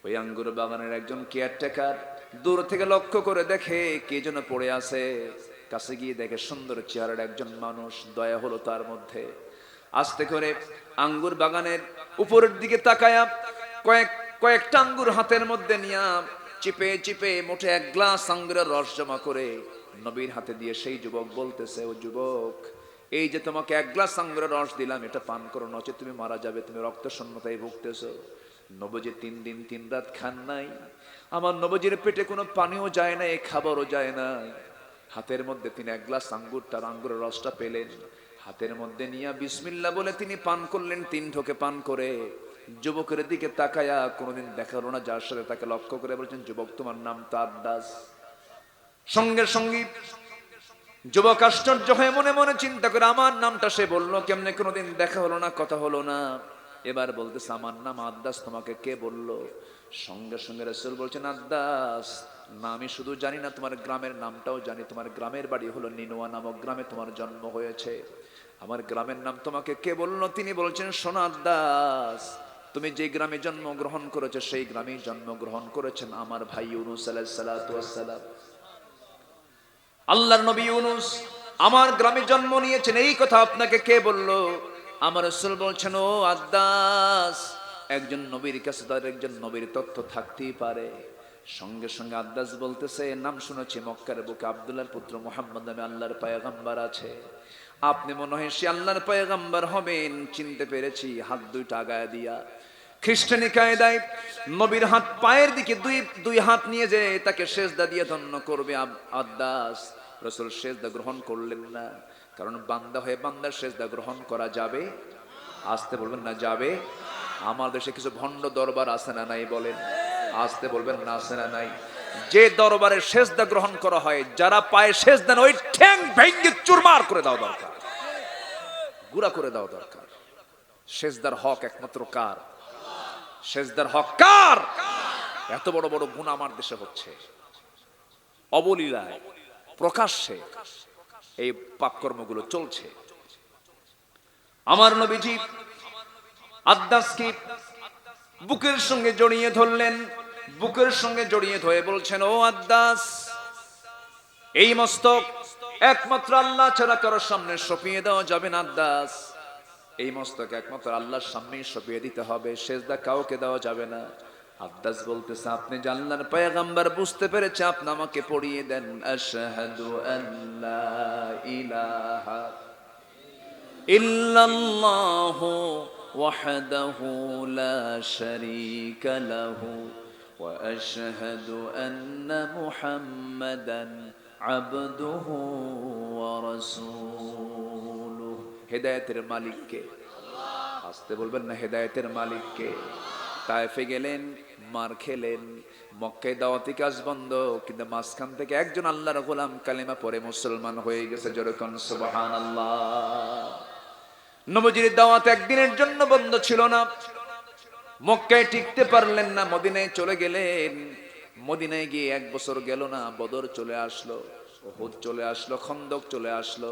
ওই আঙ্গুর বাগানের একজন কেয়ারটেকার দূর থেকে লক্ষ্য করে দেখে কে যেন পড়ে আছে। কাছে গিয়ে দেখে সুন্দর চেহারার একজন মানুষ। দয়া হলো তার মধ্যে। আস্তে করে আঙ্গুর বাগানের উপরের দিকে তাকায়া কয়েকটা আঙ্গুর হাতের মধ্যে নিয়া চিপে চিপে মুঠে 1 গ্লাস আঙ্গুরের রস জমা করে নবীর হাতে দিয়ে সেই যুবক বলতেছে, ও যুবক, এই যে তোমাকে 1 গ্লাস আঙ্গুরের রস দিলাম, এটা পান করো, নচে তুমি মারা যাবে, তুমি রক্ত শূন্যতায় ভুগতেছো। নবীজি 3 দিন 3 রাত খান নাই। আমার নবীজির পেটে কোনো পানিও যায় না, খাবারও যায় না। হাতের মধ্যে তিনি 1 গ্লাস আঙ্গুরের রসটা পেলেন, হাতের মধ্যে নিয়ে বিসমিল্লাহ বলে তিনি পান করলেন। 3 ঢোকে পান করে যুবকের দিকে তাকায়া, কোনোদিন দেখালো না যার সাথে, তাকে লক্ষ্য করে বলছেন, যুবক, তোমার নাম তো আব্বাস। সঙ্গে সঙ্গে যুবক আশ্চর্য হয়ে মনে মনে চিন্তা করে আমার নামটা সে বললো কেমনে, কোনোদিন দেখা হলো না, কথা হলো না। এবার বলতেছে আমার নাম আদ্দাস, তোমাকে কে বললো? সঙ্গে সঙ্গে রাসূল বলছেন আদ্দাস না, আমি শুধু জানি না তোমার গ্রামের নামটাও জানি। তোমার গ্রামের বাড়ি হলো নিনোয়া নামক গ্রামে তোমার জন্ম হয়েছে। আমার গ্রামের নাম তোমাকে কে বললো? তিনি বলছেন শোনো আদ্দাস, তুমি যে গ্রামে জন্মগ্রহণ করেছো সেই গ্রামেই জন্মগ্রহণ করেছেন আমার ভাই ইউনূস আলাইহিস সালাতু ওয়াস সালাম। আল্লাহর নবী ইউনূস আমার গ্রামে জন্ম নিয়েছেন, এই কথা আপনাকে কে বললো? আমার রাসূল বলছেন ও আদ্দাস, একজন নবীর কাছে তার একজন নবীর তথ্য থাকতেই পারে। সঙ্গে সঙ্গে আদ্দাস বলতেছে নাম শুনেছি মক্কার বুকে আব্দুল্লাহর পুত্র মুহাম্মদ নামে আল্লাহর পয়গম্বর আছে, আপনি মনে হয় সে আল্লাহর পয়গম্বর হবেন, চিনতে পেরেছি। হাত দুইটা আগায় দিয়া খ্রিস্টানি কায়দায় নবীর হাত পায়ের দিকে দুই হাত নিয়ে যে তাকে সেজদা দিয়ে ধন্য করবে আদ্দাস। রাসূল সেজদা গ্রহণ করলেন না, কারণ বান্দা হয়ে বান্দার সেজদা গ্রহণ করা যাবে? আসতে বলবেন না যাবে? আমার দেশে কিছু ভণ্ড দরবার আছে না নাই বলেন? আসতে বলবেন না আছে না নাই? যে দরবারে সেজদা গ্রহণ করা হয়, যারা পায়ে সেজদা ওই ঠ্যাং ভেঙে চুরমার করে দাও দরকার, গুড়া করে দাও দরকার। সেজদার হক একমাত্র কার? সেজদার হক কার? এত বড় বড় গুনাহ আমার দেশে হচ্ছে, অবলীলায় প্রকাশ্যে এই পাপকর্মগুলো চলছে। আমার নবীজি আদ্দাসকে বুকের সঙ্গে জড়িয়ে ধরলেন, বুকের সঙ্গে জড়িয়ে ধরে বলছেন ও আদ্দাস, এই মস্তক একমাত্র আল্লাহ ছাড়া কারোর সামনে সঁপিয়ে দেওয়া যাবে না আদ্দাস, এই মস্তক একমাত্র আল্লাহর সামনেই সঁপিয়ে দিতে হবে, সেজদা কাউকে দেওয়া যাবে না। আদ্দাস বলতেছে আপনি যে আল্লাহর পয়গম্বর, বুঝতে পেরেছে, আপনি আমাকে পড়িয়ে দেন আশহাদু আল্লা ইলাহা ইল্লাল্লাহু ওয়াহদাহু লা শারীকা লাহু ওয়া আশহাদু আন্না মুহাম্মাদান আবদুহু ওয়া রাসূলুহু। হেদায়েতের মালিক কে? আসতে বলবেন না হেদায়েতের মালিক কে? তায়েফে গেলেন, মার খেলেন, মক্কায় দাওয়াতি কাজ বন্ধ, কিন্তু মাঝখান থেকে একজন আল্লাহর গোলাম কালেমা পড়ে মুসলমান হয়ে গেছে। যেরকম সুবহানাল্লাহ। নবীজির দাওয়াত একদিনের জন্য বন্ধ ছিল না, মক্কায় টিকতে পারলেন না, মদিনায় চলে গেলেন। মদিনায় গিয়ে 1 বছর গেল না, বদর চলে আসলো, উহুদ চলে আসলো, খন্দক চলে আসলো।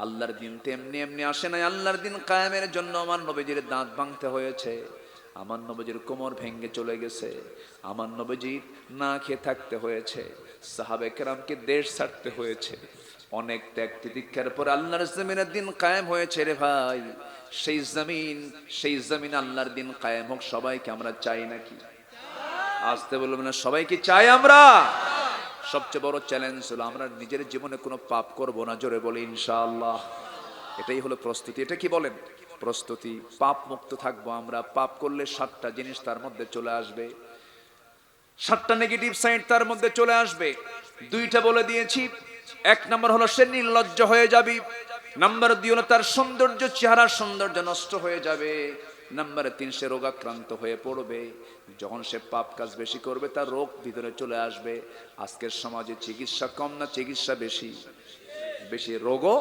আল্লাহর দিন তেমনি এমনি আসে নাই। আল্লাহর দিন কায়েমের জন্য আমার নবীজির দাঁত ভাঙতে হয়েছে, আমার নবীজির কোমর ভেঙে চলে গেছে, আমার নবীজির না খেয়ে থাকতে হয়েছে, সাহাবে কেরামকে দেশ ছাড়তে হয়েছে। অনেক ত্যাগ তিতিক্ষার পর আল্লাহর জমিনের দিন কায়েম হয়েছে রে ভাই। সেই জমিন আল্লাহর দিন কায়েম হোক, সবাইকে আমরা চাই নাকি? আসতে বলবেন না সবাই কি চাই আমরা? সবচেয়ে বড় চ্যালেঞ্জ হলো আমরা নিজের জীবনে কোনো পাপ করব না, জোরে বলি ইনশাআল্লাহ। এটাই হলো প্রস্তুতি। এটা কি বলেন? প্রস্তুতি। পাপ মুক্ত থাকবো আমরা। পাপ করলে 7টা জিনিস তার মধ্যে চলে আসবে, 7টা নেগেটিভ সাইড তার মধ্যে চলে আসবে। 2টা বলে দিয়েছি। 1 নম্বর হলো সে নির্লজ্জ হয়ে যাবে, নাম্বার 2 হলো তার সৌন্দর্য, চেহারার সৌন্দর্য নষ্ট হয়ে যাবে, নাম্বার 3 সে রোগাক্রান্ত হয়ে পড়বে। যখন সে পাপ কাজ বেশি করবে তার রোগ ভিতরে চলে আসবে। আজকের সমাজে চিকিৎসা কম না চিকিৎসা বেশি? বেশি রোগও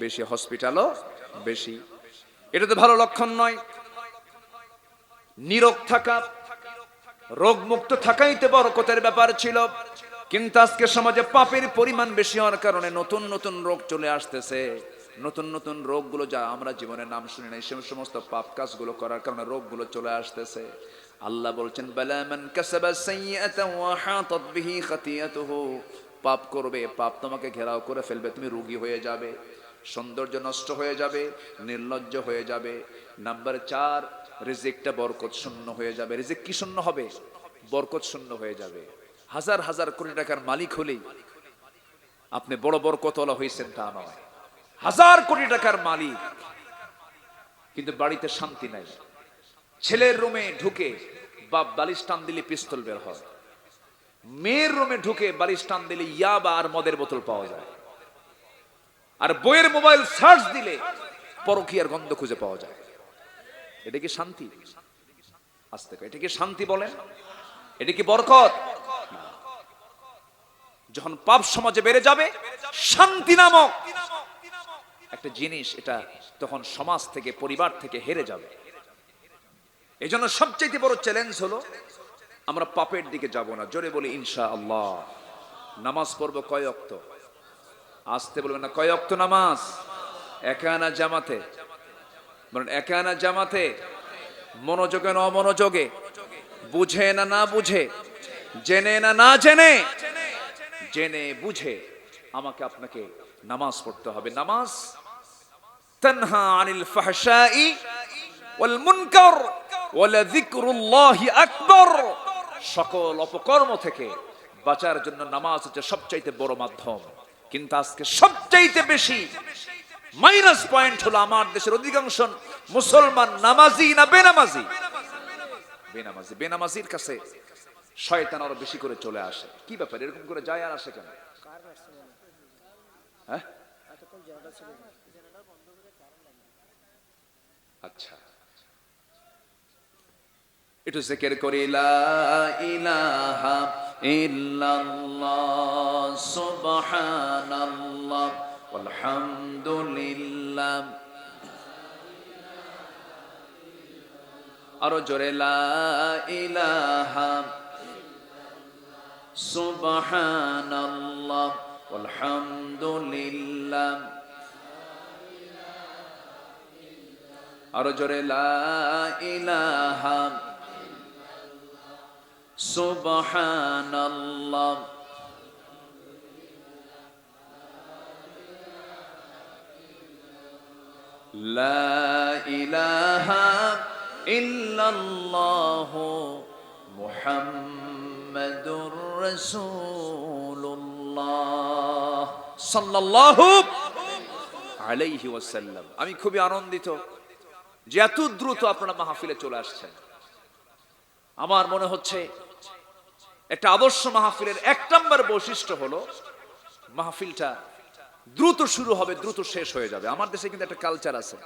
বেশি, হসপিটালও বেশি। এটা তো ভালো লক্ষণ নয়। নিরোগ থাকা, রোগ মুক্ত থাকাই তো বরকতের ব্যাপার ছিল। কিন্তু আজকে সমাজে পাপের পরিমাণ বেশি হওয়ার কারণে নতুন নতুন রোগ চলে আসতেছে। নতুন নতুন রোগগুলো যা আমরা জীবনে নাম শুনি নাই, সেই সমস্ত পাপ কাজগুলো করার কারণে রোগগুলো চলে আসতেছে। আল্লাহ বলছেন বালা মান কাসাবা সাইয়্যাতান ওয়া হাতাত বিহি খাতিয়াতুহু, পাপ করবে, পাপ তোমাকে ঘেরাও করে ফেলবে, তুমি রোগী হয়ে যাবে, সৌন্দর্য নষ্ট হয়ে যাবে, নির্লজ্জ হয়ে যাবে। নাম্বার 4, রিজিকটা বরকত শূন্য হয়ে যাবে। রিজিক কি শূন্য হবে? বরকত শূন্য হয়ে যাবে। হাজার হাজার কোটি টাকার মালিক হলেই আপনি বড় বরকতওয়ালা হয়েছেন তা নয়। হাজার কোটি টাকার মালিক কিন্তু বাড়িতে শান্তি নাই। ছেলের রুমে ঢুকে বাপ বালিশ টান দিলে পিস্তল বের হয়, মেয়ের রুমে ঢুকে বালিশ টান দিলে ইয়াবা আর মদের বোতল পাওয়া যায়, আর বইয়ের মোবাইল সার্চ দিলে পরকীয়ার গন্ধ খুঁজে পাওয়া যায়। এটা কি শান্তি? আস্তে করে, এটা কি শান্তি বলেন? এটা কি বরকত? যখন পাপ সমাজে বেড়ে যাবে, শান্তি নামক একটা জিনিস এটা তখন সমাজ থেকে, পরিবার থেকে হেরে যাবে। এই জন্য সবচেয়ে বড় চ্যালেঞ্জ হলো আমরা পাপের দিকে যাব না। জোরে বলি ইনশাআল্লাহ। নামাজ পড়বো কয় ওয়াক্ত? আসতে বলবেন না, কয় ওয়াক্ত নামাজ? একা না জামাতে? বলেন একা না জামাতে? মনোযোগে না অমনোযোগে? বুঝে না না বুঝে? জেনে না না জেনে? জেনে বুঝে আমাকে আপনাকে নামাজ পড়তে হবে। নামাজ তানহা আনিল ফাহশাই ওয়াল মুনকার ওয়ালা যিকরুল্লাহি আকবার। সকল অপকর্ম থেকে বাঁচার জন্য নামাজ হচ্ছে সবচাইতে বড় মাধ্যম। কিন্তু আজকে সবচাইতে বেশি মাইনাস পয়েন্ট হলো আমার দেশের অধিকাংশ মুসলমান নামাজি না বেনামাজি? বেনামাজি। বেনামাজির কাছে শয়তান আরো বেশি করে চলে আসে। কি ব্যাপার, এরকম করে যায় আর আসে কেন? হ্যাঁ, আচ্ছা, একটু জিকির করি লা ইলাহা ইল্লাল্লাহ সুবহানাল্লাহ আলহামদুলিল্লাহ। আরো জোরে লা ইলাহা সুবহানাল্লাহ আলহামদুলিল্লাহ। আরো জোরে লা ইলাহা সুবহানাল্লাহ। লা ইলাহা ইল্লাল্লাহ মুহাম্মাদুর রাসূলুল্লাহ সাল্লাল্লাহু আলাইহি ওয়াসাল্লাম। আমি খুবই আনন্দিত যে এত দ্রুত আপনারা মাহফিলে চলে আসছেন। আমার মনে হচ্ছে একটা আদর্শ মাহফিলের এক নম্বর বৈশিষ্ট্য হলো মাহফিলটা দ্রুত শুরু হবে, দ্রুত শেষ হয়ে যাবে। আমার দেশে কিন্তু একটা কালচার আছে,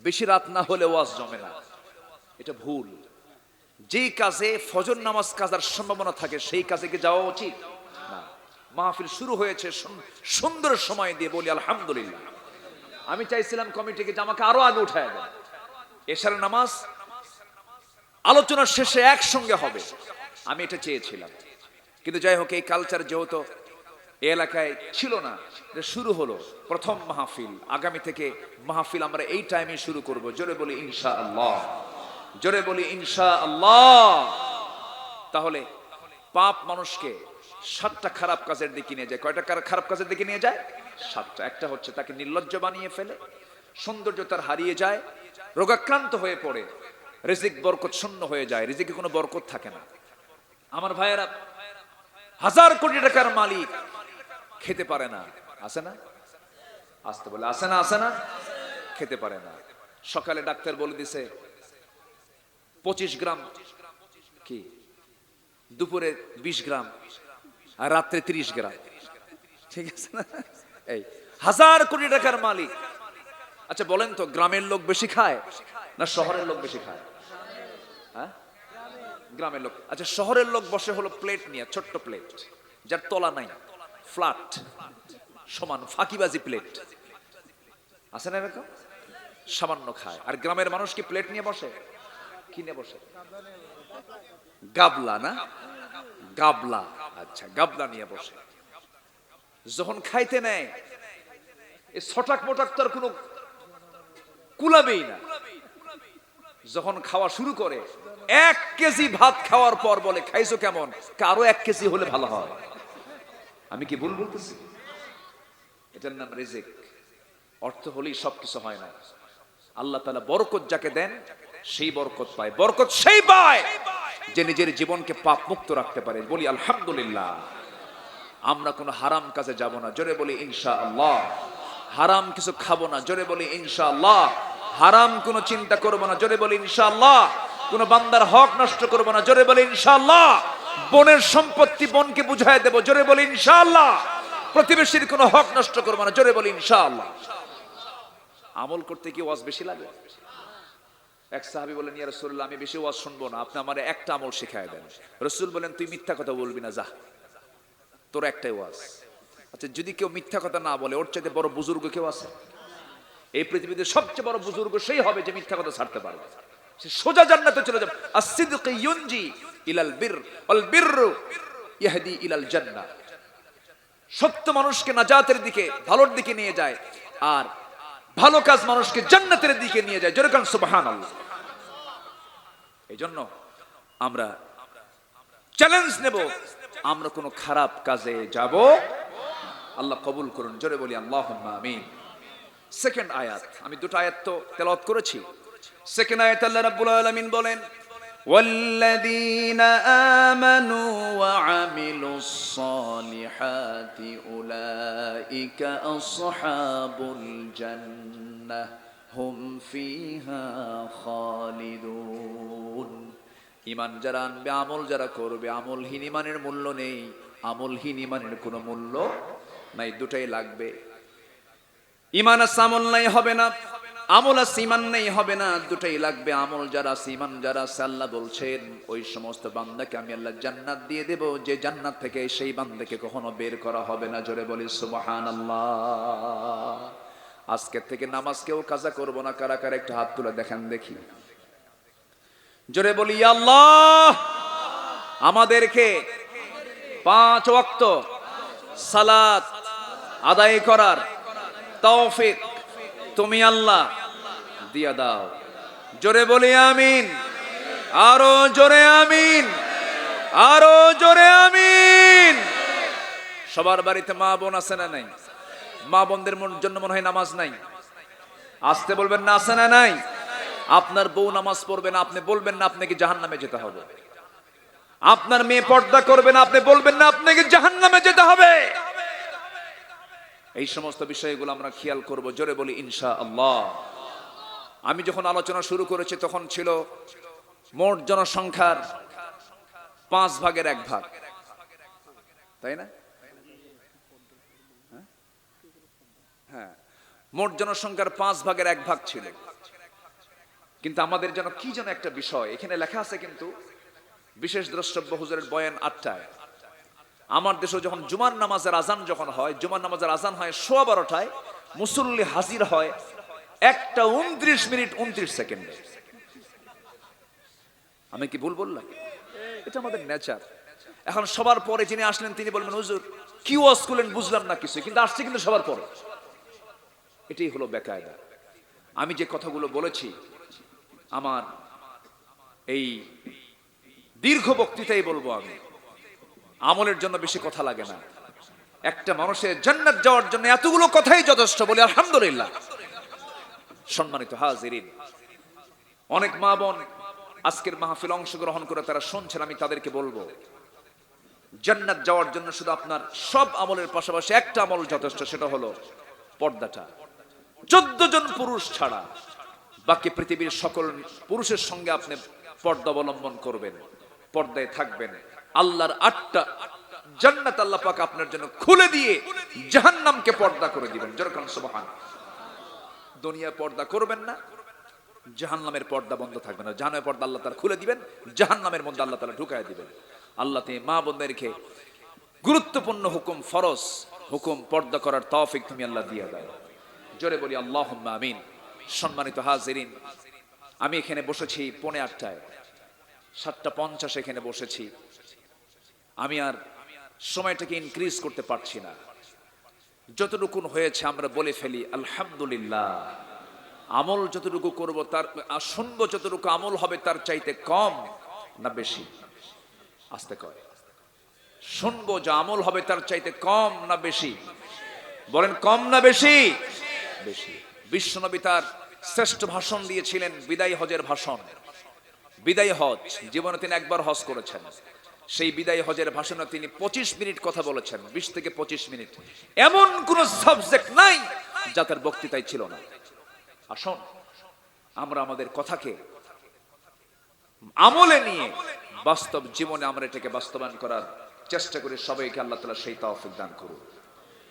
বেশি রাত না হলে ওয়াজ জমে না। এটা ভুল। যেই কাজে ফজর নামাজ কাজার সম্ভাবনা থাকে সেই কাজে কি যাওয়া উচিত না। মাহফিল শুরু হয়েছে সুন্দর সময় দিয়ে বলি আলহামদুলিল্লাহ। আমি চাইছিলাম কমিটিকে যে আমাকে আরো আগে উঠায় দেন। এশার নামাজ আলোচনার শেষে একসঙ্গে হবে, আমি এটা চেয়েছিলাম। কিন্তু যাই হোক, এই কালচার যেহেতু এলাকায় ছিল না, শুরু হলো প্রথম মাহফিল। আগামী থেকে মাহফিল আমরা এই টাইমে শুরু করব। জোরে বলি ইনশাআল্লাহ, জোরে বলি ইনশাআল্লাহ। তাহলে পাপ মানুষকে 7টা খারাপ কাজের দিকে নিয়ে যায়। কয়টা খারাপ কাজের দিকে নিয়ে যায়? 7টা। একটা হচ্ছে তাকে নির্লজ্জ বানিয়ে ফেলে, সৌন্দর্য তার হারিয়ে যায়, রোগাক্রান্ত হয়ে পড়ে, রিজিক বরকত শূন্য হয়ে যায়, রিজিকে কোনো বরকত থাকে না। আমার ভাইয়েরা, 1000 কোটি টাকার মালিক খেতে পারে না, আছে না? আসতে বলে আছে না? আছে না? খেতে পারে না। সকালে ডাক্তার বলে দিছে 25 গ্রাম, কি দুপুরে 20 গ্রাম, আর রাত্রে 30 গ্রাম। ঠিক আছে না? এই 1000 কোটি টাকার মালিক। আচ্ছা বলেন তো, গ্রামের লোক বেশি খায় না শহরের লোক বেশি খায়? হ্যাঁ, গ্রামের লোক। আচ্ছা, শহরের লোক বসে হলো প্লেট নিয়ে, ছোট্ট প্লেট যার তলা নাই, ফ্ল্যাট সমান ফাঁকিবাজি প্লেট, আছে না এরকম? সামান্য খায়। আর গ্রামের মানুষ কি প্লেট নিয়ে বসে? কি নিয়ে বসে? গাবলা না? গাবলা। আচ্ছা, গাবলা নিয়ে বসে। যখন খাইতে নেয় এই ছটাক মোটাক তার কোনো কুলাবেই না। যখন খাওয়া শুরু করে 1 কেজি ভাত খাওয়ার পর বলে খাইছো কেমন? আরো 1 কেজি হলে ভালো হয়। আমি কি ভুল বলতেছি? এটার নাম রিজিক। অর্থ হলেই সবকিছু হয় না। আল্লাহ তাআলা বরকত যাকে দেন সেই বরকত পায়। বরকত সেই পায় যে নিজের জীবনকে পাপ মুক্ত রাখতে পারে। বলি আলহামদুলিল্লাহ। আমরা কোনো হারাম কাজে যাব না, জোরে বলি ইনশাআল্লাহ। হারাম কিছু খাবো না, জোরে বলি ইনশাআল্লাহ। হারাম কোনো চিন্তা করব না, জোরে বলি ইনশাআল্লাহ। কোনো বান্দার হক নষ্ট করব না, জোরে বলি ইনশাআল্লাহ। বোনের সম্পত্তি বোনকে বুঝায় দেব, জোরে বলি ইনশাআল্লাহ। প্রতিবেশীর কোনো হক নষ্ট করব না, জোরে বলি ইনশাআল্লাহ। আমল করতে কি ওয়াজ বেশি লাগে? এক সাহাবী বলেন, ইয়া রাসূলুল্লাহ, আমি বেশি ওয়াজ শুনবো না, আপনি আমারে একটা আমল শিখায় দেন। রাসূল বলেন, তুই মিথ্যা কথা বলবি না, যা তোর একটাই ওয়াজ। আচ্ছা, যদি কেউ মিথ্যা কথা না বলে, ওর চাইতে বড় বুজুর্গ কেউ আছে? এই পৃথিবীতে সবচেয়ে বড় বুজুর্গ সেই হবে যে মিথ্যা কথা ছাড়তে পারবে, সে সোজা জান্নাতে চলে যাবে। as-sidqu yunji ইলাল বির ওয়াল বিররু ইয়াহদি ইলাল জান্নাহ। সত্য মানুষকে নাজাতের দিকে, ভালোর দিকে নিয়ে যায়, আর ভালো কাজ মানুষকে জান্নাতের দিকে নিয়ে যায়। জোরে কান সুবহানাল্লাহ। এই জন্য আমরা চ্যালেঞ্জ নেব, আমরা কোনো খারাপ কাজে যাব। আল্লাহ কবুল করুন, জোরে বলি আল্লাহুম্মা আমিন। সেকেন্ড আয়াত, আমি দুটো আয়াত তো তেলাওয়াত করেছি। সেকেন্ড আয়াত আল্লাহ রাব্বুল আলামিন বলেন, ওয়াল্লাযীনা আমানু ওয়া আমিলুস সালিহাতি উলাইকা আসহাবুল জান্নাহ হুম ফিহা খালিদুন। ঈমান যারা আনবে, আমল যারা করবে, আমলহীন ঈমানের মূল্য নেই, আমলহীন ঈমানের কোনো মূল্য নাই, দুটাই লাগবে। ঈমান আছে আমল নাই হবে না, আমল আছে ঈমান নাই হবে না, দুটাই লাগবে। আমল যারা আছে, ঈমান যারা আছে, আল্লাহ বলছেন ওই সমস্ত বান্দাকে আমি আল্লাহ জান্নাত দিয়ে দেব, যে জান্নাত থেকে সেই বান্দাকে কখনো বের করা হবে না। জোরে বলি সুবহানাল্লাহ। আজকে থেকে নামাজ কেউ কাজা করব না। কারা কারা একটা হাত তুলে দেখেন দেখি। জোরে বলি ইয়া আল্লাহ, আমাদেরকে 5 ওয়াক্ত সালাত আদায় করার তৌফিক তুমি আল্লাহ দিয়া দাও। জোরে বলি আমিন, আরো জোরে আমিন, আরো জোরে আমিন। সবার বাড়িতে মা বোন আছে না নাই? মা বোনদের জন্য মনে হয় নামাজ নাই। আসতে বলবেন না, আছে না নাই? আপনার বউ নামাজ পড়বে না, আপনি বলবেন না আপনাকে জাহান্নামে যেতে হবে। আপনার মেয়ে পর্দা করবে না, আপনি বলবেন না আপনাকে জাহান্নামে যেতে হবে। এই সমস্ত বিষয়গুলো আমরা খেয়াল করব। জোরে বলি ইনশাআল্লাহ। আমি যখন আলোচনা শুরু করেছি তখন ছিল মোট জনসংখ্যার 5 ভাগের 1 ভাগ, তাই না? হ্যাঁ, মোট জনসংখ্যার 5 ভাগের 1 ভাগ ছিল। কিন্তু আমাদের যেন কি যেন একটা বিষয় এখানে লেখা আছে, কিন্তু বিশেষ দ্রষ্টব্য হুজুরের বয়ান 8টায়। আমার দেশে যখন জুমার নামাজের আজান যখন হয়, জুমার নামাজের আজান হয় 12:15টায়, মুসল্লি হাজির হয় 1:29 মিনিট 29 সেকেন্ডে। আমি কি ভুল বললাম? এটা আমাদের নেচার। এখন সবার পরে যিনি আসলেন তিনি বলবেন, হুজুর কি ওয়াজ করলেন বুঝলাম না কিছু, কিন্তু আসছে কিন্তু সবার পরে। এটাই হলো বেকায়দা। আমি যে কথাগুলো বলেছি আমার এই দীর্ঘ বক্তৃতাই বলবো, আমি আমলের জন্য বেশি কথা লাগে না। একটা মানুষের জান্নাত যাওয়ার জন্য এতগুলো কথাই যথেষ্ট, বলি আলহামদুলিল্লাহ। সম্মানিত হাজিরিন, অনেক মা বোন আজকের মাহফিল অংশগ্রহণ করে তারা শুনছেন, আমি তাদেরকে বলবো জান্নাত যাওয়ার জন্য শুধু আপনার সব আমলের পাশাপাশি একটা আমল যথেষ্ট, সেটা হলো পর্দাটা। 14 জন পুরুষ ছাড়া বাকি পৃথিবীর সকল পুরুষের সঙ্গে আপনি পর্দা অবলম্বন করবেন, পর্দায় থাকবেন। আল্লাহর 8টা জান্নাত আল্লাহ পাক আপনার জন্য খুলে দিয়ে জাহান্নামকে পর্দা করে দিবেন। যেরকম সুবহানাল্লাহ। দুনিয়া পর্দা করবেন না, জাহান্নামের পর্দা বন্ধ থাকবে না। জাহান্নামের পর্দা আল্লাহ তাআলা খুলে দিবেন, জাহান্নামের মধ্যে আল্লাহ তাআলা ঢুকায় দিবেন। আল্লাহ তুমি মা বোনদেরকে গুরুত্বপূর্ণ হুকুম, ফরজ হুকুম পর্দা করার তৌফিক তুমি আল্লাহ দিয়ে দাও। জোরে বলি আল্লাহুম্মা আমিন। সম্মানিত হাজিরিন, আমি এখানে বসেছি 8:45, 7:50 এখানে বসেছি। আমি আর সময়টাকে ইনক্রিজ করতে পারছি না। যতটুকু হয়েছে আমরা বলে ফেলি আলহামদুলিল্লাহ। আমল যতটুকু করব, তার শুনবো যতটুকু আমল হবে তার চাইতে কম না বেশি? আস্তে কয়, শুনবো যে আমল হবে তার চাইতে কম না বেশি? বলেন কম না বেশি? বেশি। বিশ্বনবী তার শ্রেষ্ঠ ভাষণ দিয়েছিলেন বিদায় হজের ভাষণ। বিদায় হজ, জীবনে তিনি একবার হজ করেছেন। সেই বিদায় হজের ভাষণে তিনি 25 মিনিট কথা বলেছেন, 20 থেকে 25 মিনিট। এমন কোন সাবজেক্ট নাই যা তার বক্তৃতায় ছিল না। আসুন আমরা আমাদের কথাকে আমলে নিয়ে বাস্তব জীবনে আমরা এটাকে বাস্তবায়ন করার চেষ্টা করি। সবাইকে আল্লাহ তাআলা সেই তৌফিক দান করুন।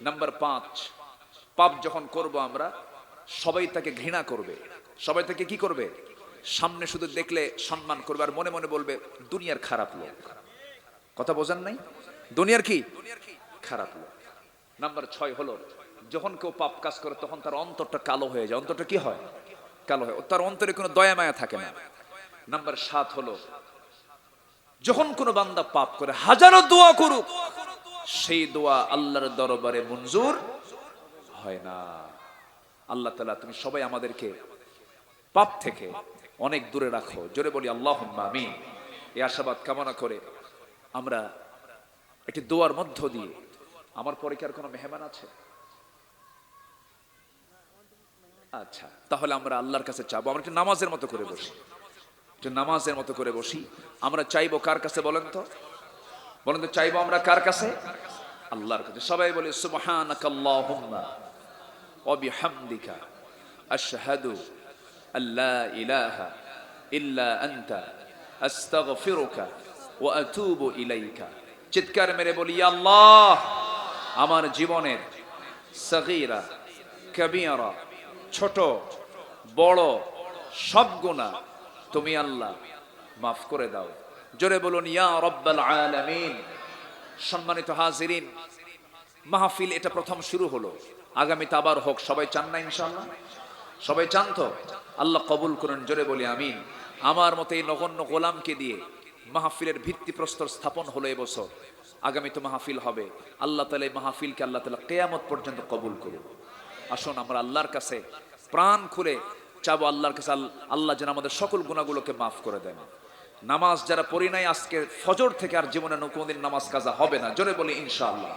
নাম্বার 5, পাপ যখন করব আমরা, সবাই তাকে ঘৃণা করবে। সবাই তাকে কি করবে? সামনে শুধু দেখলে সম্মান করবে, আর মনে মনে বলবে দুনিয়ার খারাপ লোক। কথা বোঝেন নাই? দুনিয়ার কি খারাপ লোক। নাম্বার 6 হলো যখন কেউ পাপ কাজ করে তখন তার অন্তরটা কালো হয়ে যায়। অন্তরটা কি হয়? কালো হয়। তার অন্তরে কোনো দয়া মায়া থাকে না। নাম্বার 7 হলো যখন কোনো বান্দা পাপ করে হাজারো দোয়া করুক, সেই দোয়া আল্লাহর দরবারে মঞ্জুর হয় না। আল্লাহ তাআলা তুমি সবাই আমাদেরকে পাপ থেকে অনেক দূরে রাখো। জোরে বলি আল্লাহুম্মা আমিন। এই আশাবাদ কামনা করে আমরা একটি দোয়ার মধ্য দিয়ে, আমার পরে কি আর কোনো মেহমান আছে? আচ্ছা, তাহলে আমরা আল্লাহর কাছে চাবো। আমরা একটু নামাজের মতো করে বসি, একটু নামাজের মতো করে বসি। আমরা চাইবো কার কাছে বলেন তো? বলেন তো চাইবো আমরা কার কাছে? আল্লাহর কাছে। সবাই বলি সুবহানাকাল্লাহুম্মা ওয়া বিহামদিকা আশহাদু আল্লা ইলাহা ইল্লা আনতা আস্তাগফিরুকা ওয়া আতুবু ইলাইকা। চিৎকার মেরে বলি ইয়া আল্লাহ, আমার জীবনের সগীরা কবিরা, ছোট বড় সব গুনাহ তুমি আল্লাহ মাফ করে দাও। জোরে বলুন ইয়া রাব্বাল আলামিন। সম্মানিত হাজিরিন, মাহফিল এটা প্রথম শুরু হলো, আগামীতে আবার হোক। সবাই চান না ইনশাআল্লাহ? সবাই চান তো? আল্লাহ কবুল করুন। জোরে বলি আমিন। আমার মতে এই নগণ্য গোলামকে দিয়ে মাহফিলের ভিত্তিপ্রস্তর স্থাপন হলো এবছর। আগামী তো মাহফিল হবে। আল্লাহ তাআলা এই মাহফিলকে আল্লাহ তাআলা কিয়ামত পর্যন্ত কবুল করুন। আসুন আমরা আল্লাহর কাছে প্রাণ খুলে চাবো, আল্লাহর কাছে আল্লাহ যেন আমাদের সকল গুনাহগুলোকে মাফ করে দেন। নামাজ যারা পড়ি নাই, আজকে ফজর থেকে আর জীবনে কোনোদিন নামাজ কাজা হবে না। জোরে বলি ইনশাআল্লাহ।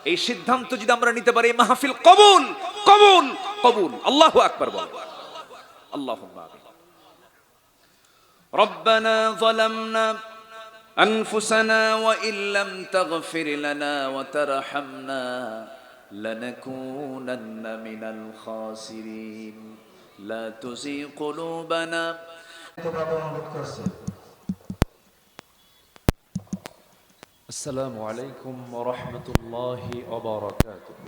এই সিদ্ধান্ত যদি আমরা নিতে পারি, মাহফিল কবুল কবুল কবুল। আল্লাহু আকবার বল। আল্লাহুম্মা আমিন। রব্বানা যালামনা আনফুসানা ওয়া ইল্লাম তাগফির লানা ওয়া তারহামনা লানাকুনান্না মিনাল খাসিরিন। লা তুযিগ কুলুবানা। السلام عليكم ورحمة الله وبركاته.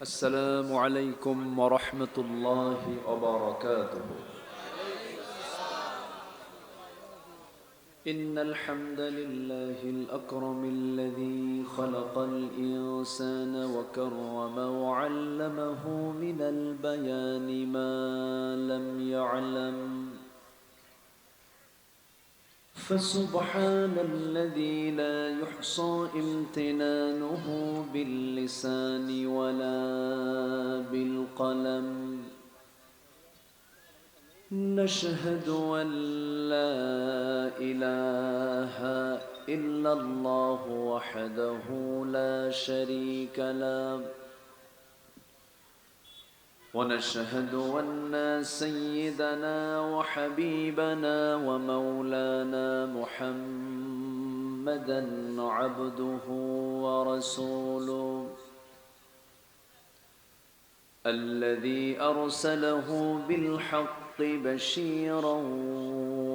السلام عليكم ورحمة الله وبركاته. إن الحمد لله الأكرم الذي خلق الإنسان وكرم وعلمه من البيان ما لم يعلم. فسبحان الذي لا يحصى امتنانه باللسان ولا بالقلم. نشهد أن لا إله إلا الله وحده لا شريك له. ونشهد أن سيدنا وحبيبنا ومولانا محمدا عبده ورسوله الذي أرسله بالحق بشيرا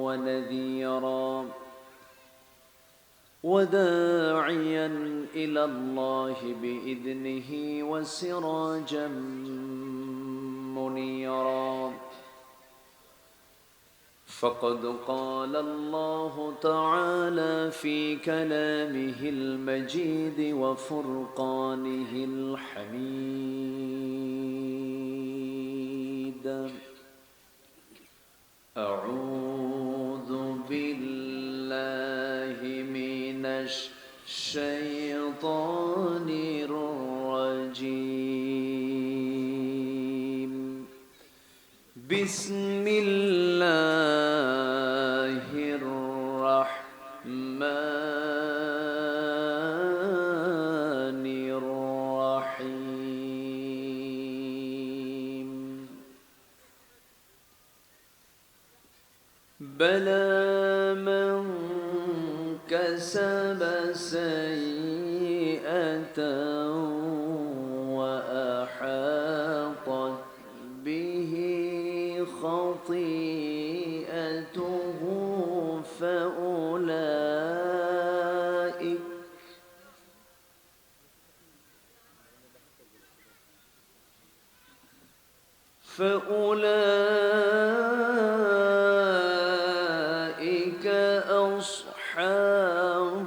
ونذيرا وداعيا إلى الله بإذنه وسراجا منيرا. فقد قال الله تعالى في كلامه المجيد وفرقانه الحميد. أعوذ بالله من الشيطان الرجيم. بسم الله الرحمن الرحيم. بلى من كسب سيئة وأحاطت به خطيئته فأولئك أصحاب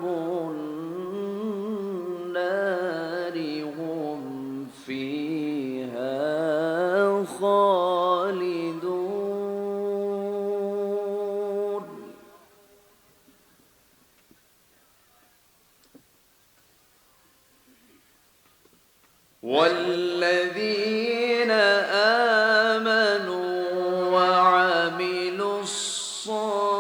والذين آمنوا وعملوا الصالحات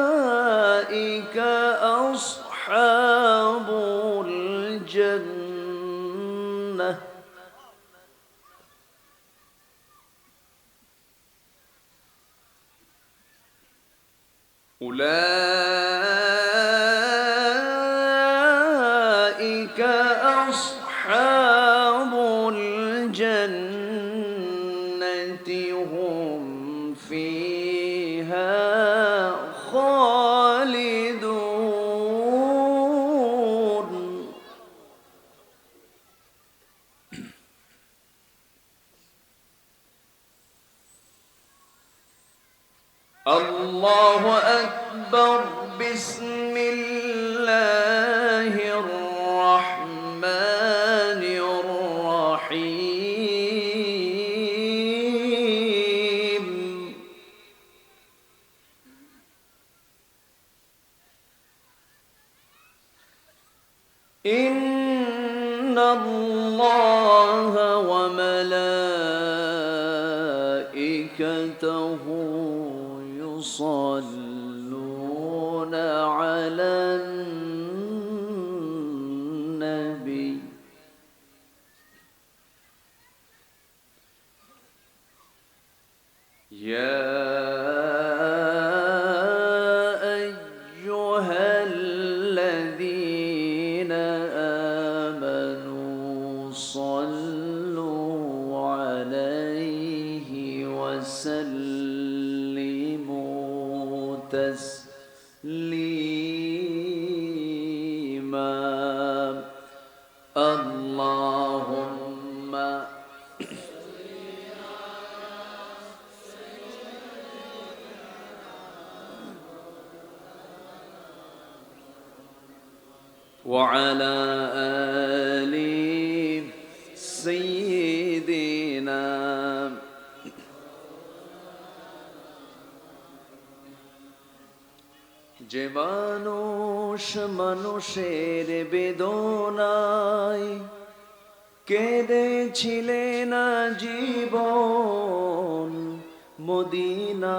أولئك أصحاب الجنة أولئك أصحاب الجنة هم فيها خالدون الله أكبر بسم الله الرحمن الرحيم إن الله وملائكته يصلون على النبي يا أيها الذين آمنوا صلوا عليه وسلموا تسليما اللهم وعلى آل سيدنا যে মানুষ মানুষের বেদনায় কেঁদেছিলেন জীবন মদিনায়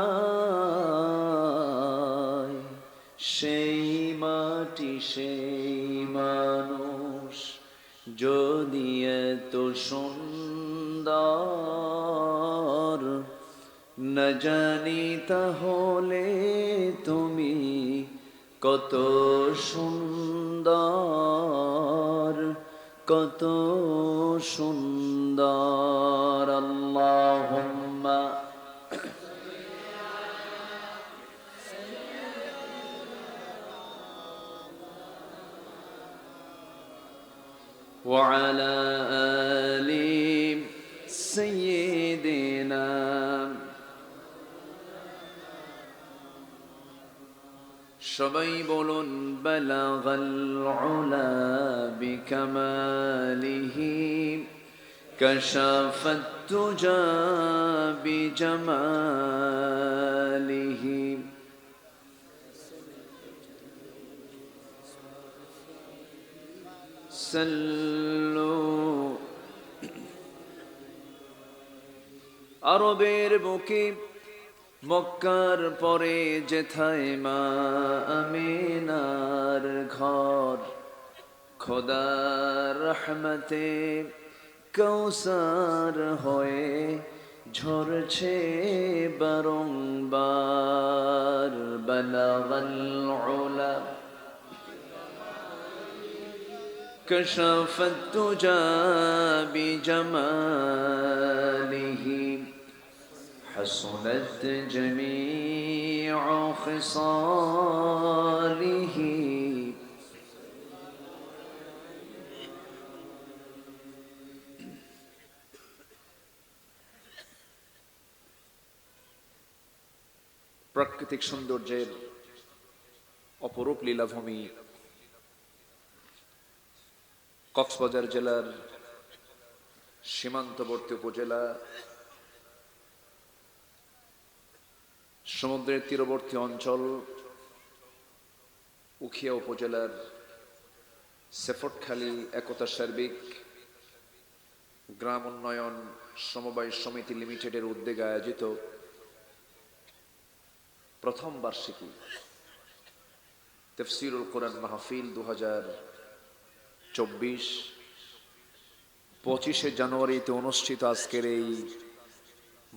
সেই মাটি সেই মানুষ যদি এত সুন্দর না জানি তাহলে তুমি কত সুন্দর কত সুন্দর আল্লাহুম্মা وعلى آل سيدنا সবাই বলুন বালাগাল উলা বিকামালিহি কাশাফাত তুজা বিজামালিহি সাল্লু আরবের বুকে মক্কার পরে যেথায় মা আমিনার ঘর খোদার রহমতে কৌসার হয়ে ঝরছে বারংবার বালাগাল উলা كشف الدجى بجماله حسنت جميع خصاله প্রাকৃতিক সৌন্দর্যের অপরূপ লীলাভূমি কক্সবাজার জেলার সীমান্তবর্তী উপজেলা সমুদ্রের তীরবর্তী অঞ্চল উখিয়া উপজেলার সেফটখালী একতা সার্বিক গ্রাম উন্নয়ন সমবায় সমিতি লিমিটেডের উদ্যোগে আয়োজিত প্রথম বার্ষিকী তাফসীরুল কোরআন মাহফিল 2024 25শে জানুয়ারিতে অনুষ্ঠিত আজকের এই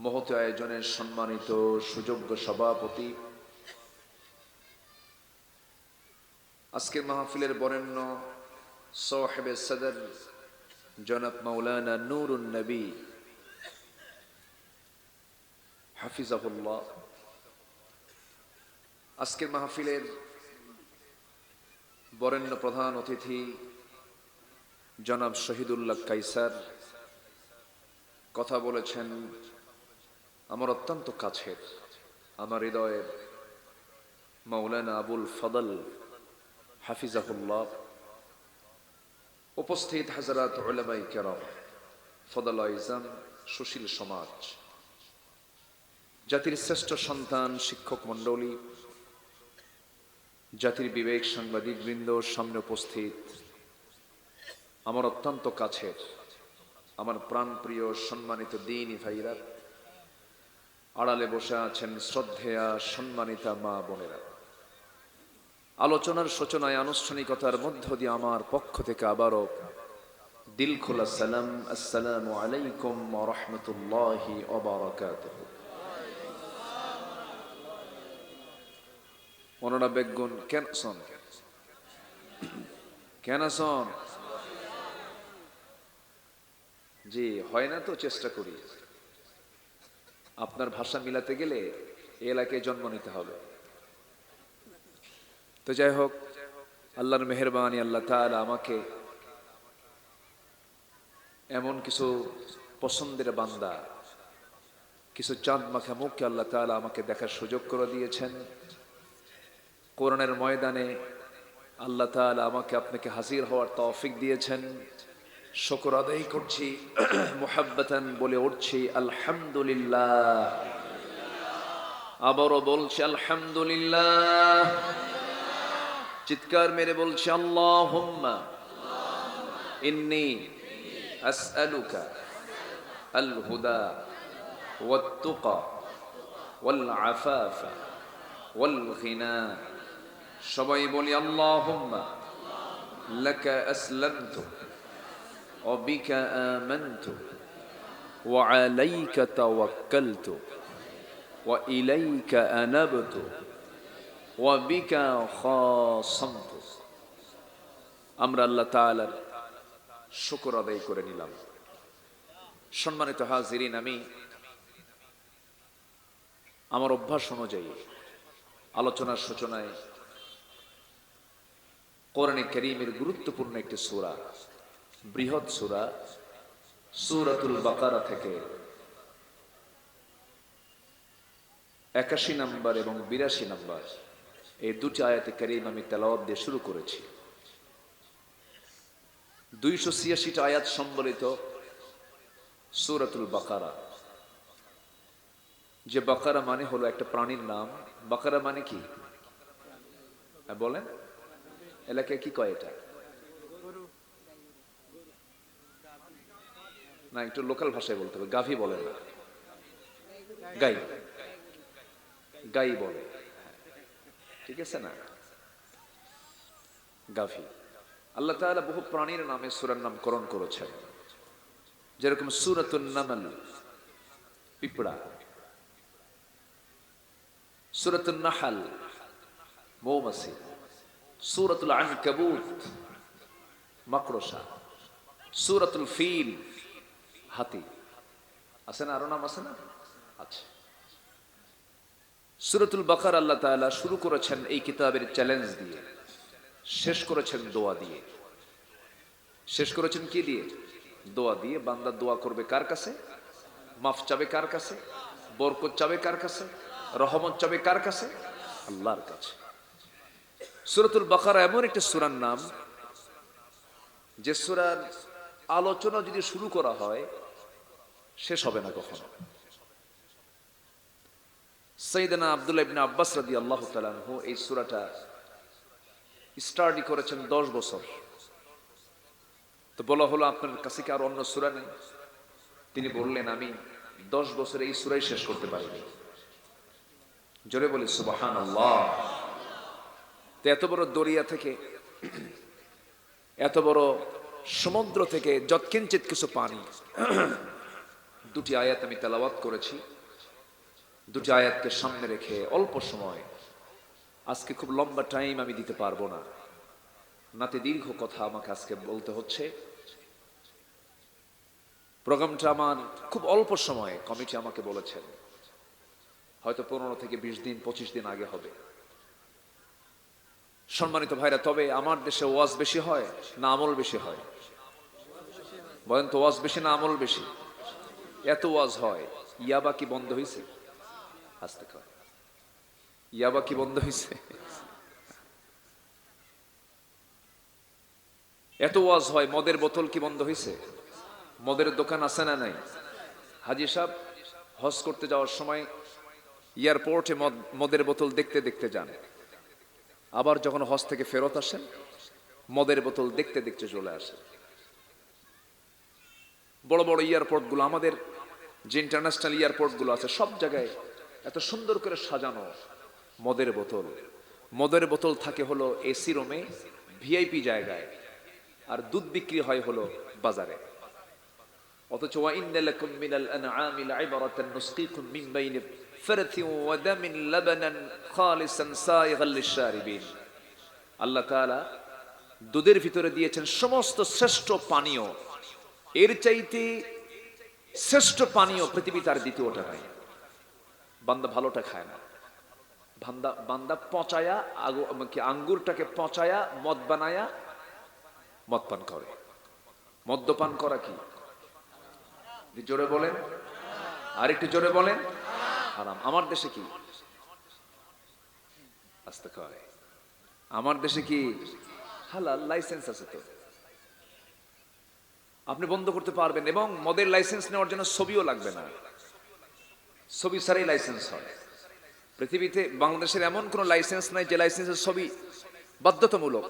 মহৎ আয়োজনের সম্মানিত সুযোগ্য সভাপতি, আজকের মাহফিলের বরেণ্য সাহেবে সদর জনাব মাওলানা নূরুন নবী হাফিজাহুল্লাহ, আজকের মাহফিলের বরেণ্য প্রধান অতিথি জনাব শহীদুল্লাহ কাইসার কথা বলেছেন আমার অত্যন্ত কাছের, আমার হৃদয়ের মাওলানা আবুল ফদল হাফিজাহুল্লাহ। উপস্থিত হাজরাত উলামায়ে কেরাম, ফদল আইজাম, সুশীল সমাজ, জাতির শ্রেষ্ঠ সন্তান, শিক্ষক মণ্ডলী, জাতির বিবেক সাংবাদিক বৃন্দ, সামনে উপস্থিত আমার অত্যন্ত কাছের, আমার প্রাণপ্রিয় সম্মানিত দ্বীনী ভাইরা, আড়ালে বসে আছেন শ্রদ্ধেয়া সম্মানিতা মা বোনেরা, আলোচনার সূচনায় আনুষ্ঠানিকতার মধ্য দিয়ে আমার পক্ষ থেকে আবারও দিল খোলা সালাম, আসসালামু আলাইকুম ওয়া রাহমাতুল্লাহি ওয়া বারাকাতুহু। ওনারা বেগুন কেন শোন জি হয় না তো, চেষ্টা করি। আপনার ভাষা মিলাতে গেলে এই এলাকায় জন্ম নিতে হবে। তো যাই হোক, আল্লাহর মেহেরবানি, আল্লাহ তাআলা আমাকে এমন কিছু পছন্দের বান্দা, কিছু চাঁদ মাখা মুখকে আল্লাহ তাআলা আমাকে দেখার সুযোগ করে দিয়েছেন। কোরআনের ময়দানে আল্লাহ তাআলা আমাকে আপনাকে হাজির হওয়ার তৌফিক দিয়েছেন। শুকর আদায় করছি, মুহাব্বাতান বলে উঠছি আলহামদুলিল্লাহ। আবারও বলছি আলহামদুলিল্লাহ। চিৎকার মেরে বলছি আল্লাহুম্মা ইন্নী আসআলুকা আল হুদা ওয়াত তুকা ওয়াল আফাফা ওয়াল গিনা। সবাই বলি আল্লাহুম্মা লাকা আসলামতু ওয়া বিকা আমানতু ওয়া আলাইকা তাওয়াক্কালতু ওয়া ইলাইকা আনাবতু ওয়া বিকা খাসামতু। আমরা আল্লাহ তাআলার শুকর আদায় করে নিলাম। সম্মানিত হাজিরিন, আমি আমার অভ্যাস অনুযায়ী আলোচনার সূচনায় কোরআনে কারীমের গুরুত্বপূর্ণ একটি সূরা, বৃহৎ সূরা সূরাতুল বাকারা থেকে 81 নম্বর এবং 82 নম্বর এই দুটি আয়াতে কারীম আমি তেলাওয়াত দিয়ে শুরু করেছি। 286টা আয়াত সম্বলিত সূরাতুল বাকারা। যে বাকারা মানে হলো একটা প্রাণীর নাম। বাকারা মানে কি বলেন? এলাকায় কি কয় এটা? না, একটু লোকাল ভাষায় বলতে হবে। গাভী বলে না, গাই, গাই বলে, ঠিক আছে না? গাভী। আল্লাহ তাআলা বহু প্রাণীর নামে সূরার নামকরণ করেছেন। যেরকম সূরাতুন নামল, পিঁপড়া; সূরাতুন নাহল, মৌমাছি; সূরাতুল আনকাবুত, মাকড়সা; সূরাতুল ফিল, হাতি। আছে না? আরো নাম আছে না? আচ্ছা। সূরাতুল বাকারা আল্লাহ তাআলা শুরু করেছেন এই কিতাবের চ্যালেঞ্জ দিয়ে, শেষ করেছেন দোয়া দিয়ে। শেষ করেছেন কি দিয়ে? দোয়া দিয়ে। বান্দা দোয়া করবে কার কাছে? মাফ চাবে কার কাছে? বরকত চাবে কার কাছে? রহমত চাবে কার কাছে? আল্লাহর কাছে। সূরাতুল বাকারা এমন একটা সূরার নাম যে সূরার আলোচনা যদি শুরু করা হয় শেষ হবে না কখনো। সাইয়েদনা আব্দুল্লাহ ইবনে আব্বাস রাদিয়াল্লাহু তাআলা আনহু এই সূরাটা স্টাডি করেছেন 10 বছর। তো বলা হলো আপনার কাছে কি আর অন্য সূরা নেই? তিনি বললেন আমি 10 বছরে এই সূরাই শেষ করতে পারিনি। জোরে বলি সুবহানাল্লাহ। তো এত বড় দরিয়া থেকে, এত বড় সমুদ্র থেকে যৎকিঞ্চিত কিছু পানি, দুটি আয়াত আমি তেলাওয়াত করেছি। দুটি আয়াতকে সামনে রেখে অল্প সময়, আজকে খুব লম্বা টাইম আমি দিতে পারবো না, নাতে দীর্ঘ কথা আমাকে আজকে বলতে হচ্ছে। প্রোগ্রামটা আমার খুব অল্প সময়ে কমিটি আমাকে বলেছেন হয়তো 15 থেকে 20 দিন 25 দিন আগে হবে। সম্মানিত ভাইরা, তবে আমার দেশে ওয়াজ বেশি হয় না আমল বেশি হয়? বলেন তো, ওয়াজ বেশি না আমল বেশি? এত ওয়াজ হয়, ইয়াবা কি বন্ধ হয়েছে? আস্তে কয়, ইয়াবা কি বন্ধ হয়েছে? এত ওয়াজ হয়, মদের বোতল কি বন্ধ হয়েছে? মদের দোকান আছে না নাই? হাজী সাহেব হজ করতে যাওয়ার সময় এয়ারপোর্টে মদের বোতল দেখতে দেখতে যান, আবার যখন হজ থেকে ফেরত আসেন মদের বোতল দেখতে দেখতে চলে আসে। বড় বড় এয়ারপোর্টগুলো, আমাদের যে ইন্টারন্যাশনাল এয়ারপোর্টগুলো আছে, সব জায়গায় এত সুন্দর করে সাজানো মদের বোতল। মদের বোতল থাকে হলো এসি রুমে, ভিআইপি জায়গায়, আর দুধ বিক্রি হয় হলো বাজারে। অথচ ওয়া ইন্না লাকুম মিনাল আনআমি লাইবরাতান নুসকিকুম মিন বাইনি ফারথিন ওয়া দামিন লাবানান খালিসান সাইগাল লিশারিবিন। আল্লাহ তাআলা দুধের ভিতরে দিয়েছেন সমস্ত শ্রেষ্ঠ পানীয়, এর চাইতে শ্রেষ্ঠ পানীয় পৃথিবীতে আর দ্বিতীয়টা নাই। বান্দা ভালোটা খায় না, বান্দা পচায়া আঙ্গুরটাকে পচায়া মদ বানায়া মদ পান করে। মদ্যপান করা কি? জোরে বলেন, আর একটু জোরে বলেন। হারাম। আমার দেশে কি? আস্তে কয়, আমার দেশে কি হালাল, লাইসেন্স আছে তো, আপনি বন্ধ করতে পারবেন। এবং মদের লাইসেন্স নেওয়ার জন্য ছবিও লাগবে না, ছবি ছাড়াই লাইসেন্স হয়। পৃথিবীতে বাংলাদেশের এমন কোন লাইসেন্স নাই যে লাইসেন্সের ছবি বাধ্যতামূলক,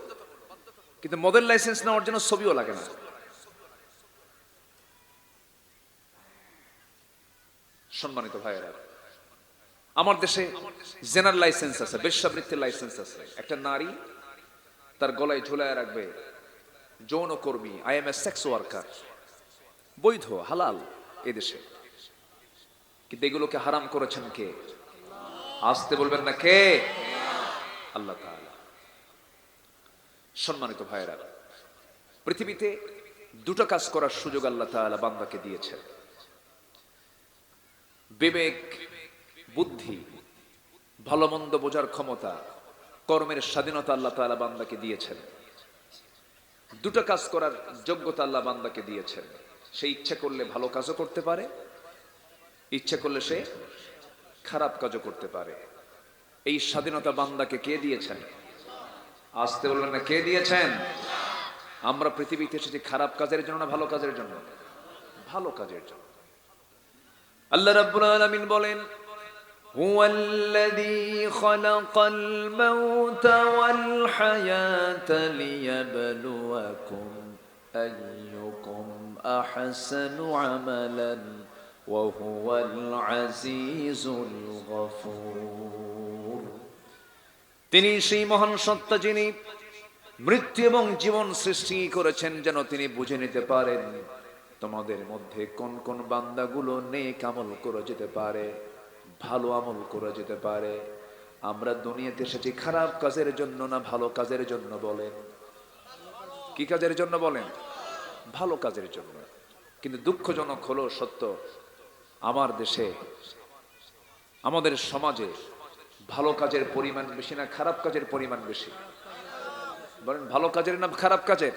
কিন্তু মদের লাইসেন্স নেওয়ার জন্য ছবিও লাগে না। সম্মানিত ভাইয়েরা, আমার দেশে জেনার লাইসেন্স আছে, বেশ্যাবৃত্তির লাইসেন্স আছে। একটা নারী তার গলায় ঝুলায় রাখবে যৌনকর্মী, I am a sex worker, বৈধ হালাল এদেশে। কিন্তু এগুলোকে হারাম করেছেন কে? আসতে বলবেন না কে? আল্লাহ তাআলা। সম্মানিত ভাইয়েরা, পৃথিবীতে দুটো কাজ করার সুযোগ আল্লাহ তাআলা বান্দাকে দিয়েছেন। বিবেক, বুদ্ধি, ভালো মন্দ বোঝার ক্ষমতা, কর্মের স্বাধীনতা আল্লাহ তাআলা বান্দাকে দিয়েছেন। দুটো কাজ করার যোগ্যতা আল্লাহ বান্দাকে দিয়েছেন। সে ইচ্ছা করলে ভালো কাজও করতে পারে, ইচ্ছা করলে সে খারাপ কাজও করতে পারে। এই স্বাধীনতা বান্দাকে কে দিয়েছেন? আসতে বলবেন না কে দিয়েছেন? আমরা পৃথিবীতে এসেছি খারাপ কাজের জন্য না ভালো কাজের জন্য? ভালো কাজের জন্য। আল্লাহ রাব্বুল আলামিন বলেন, হুয়াল্লাযী খালাকাল মাউতা ওয়াল হায়াতা লিয়াবলুয়াকুম আইয়ুকুম আহসানু আমালান ওয়া হুয়াল আজিজুল গফুর। তিনি সেই মহান সত্তা যিনি মৃত্যু এবং জীবন সৃষ্টি করেছেন যেন তিনি বুঝে নিতে পারেন তোমাদের মধ্যে কোন কোন বান্দাগুলো নেক আমল করে যেতে পারে, ভালো আমল করে যেতে পারে। আমরা দুনিয়াতে এসেছি খারাপ কাজের জন্য না ভালো কাজের জন্য? বলেন, কি কাজের জন্য? বলেন, ভালো কাজের জন্য। কিন্তু দুঃখজনক হলো সত্য, আমার দেশে, আমাদের সমাজে ভালো কাজের পরিমাণ বেশি না খারাপ কাজের পরিমাণ বেশি? বলেন, ভালো কাজের না খারাপ কাজের?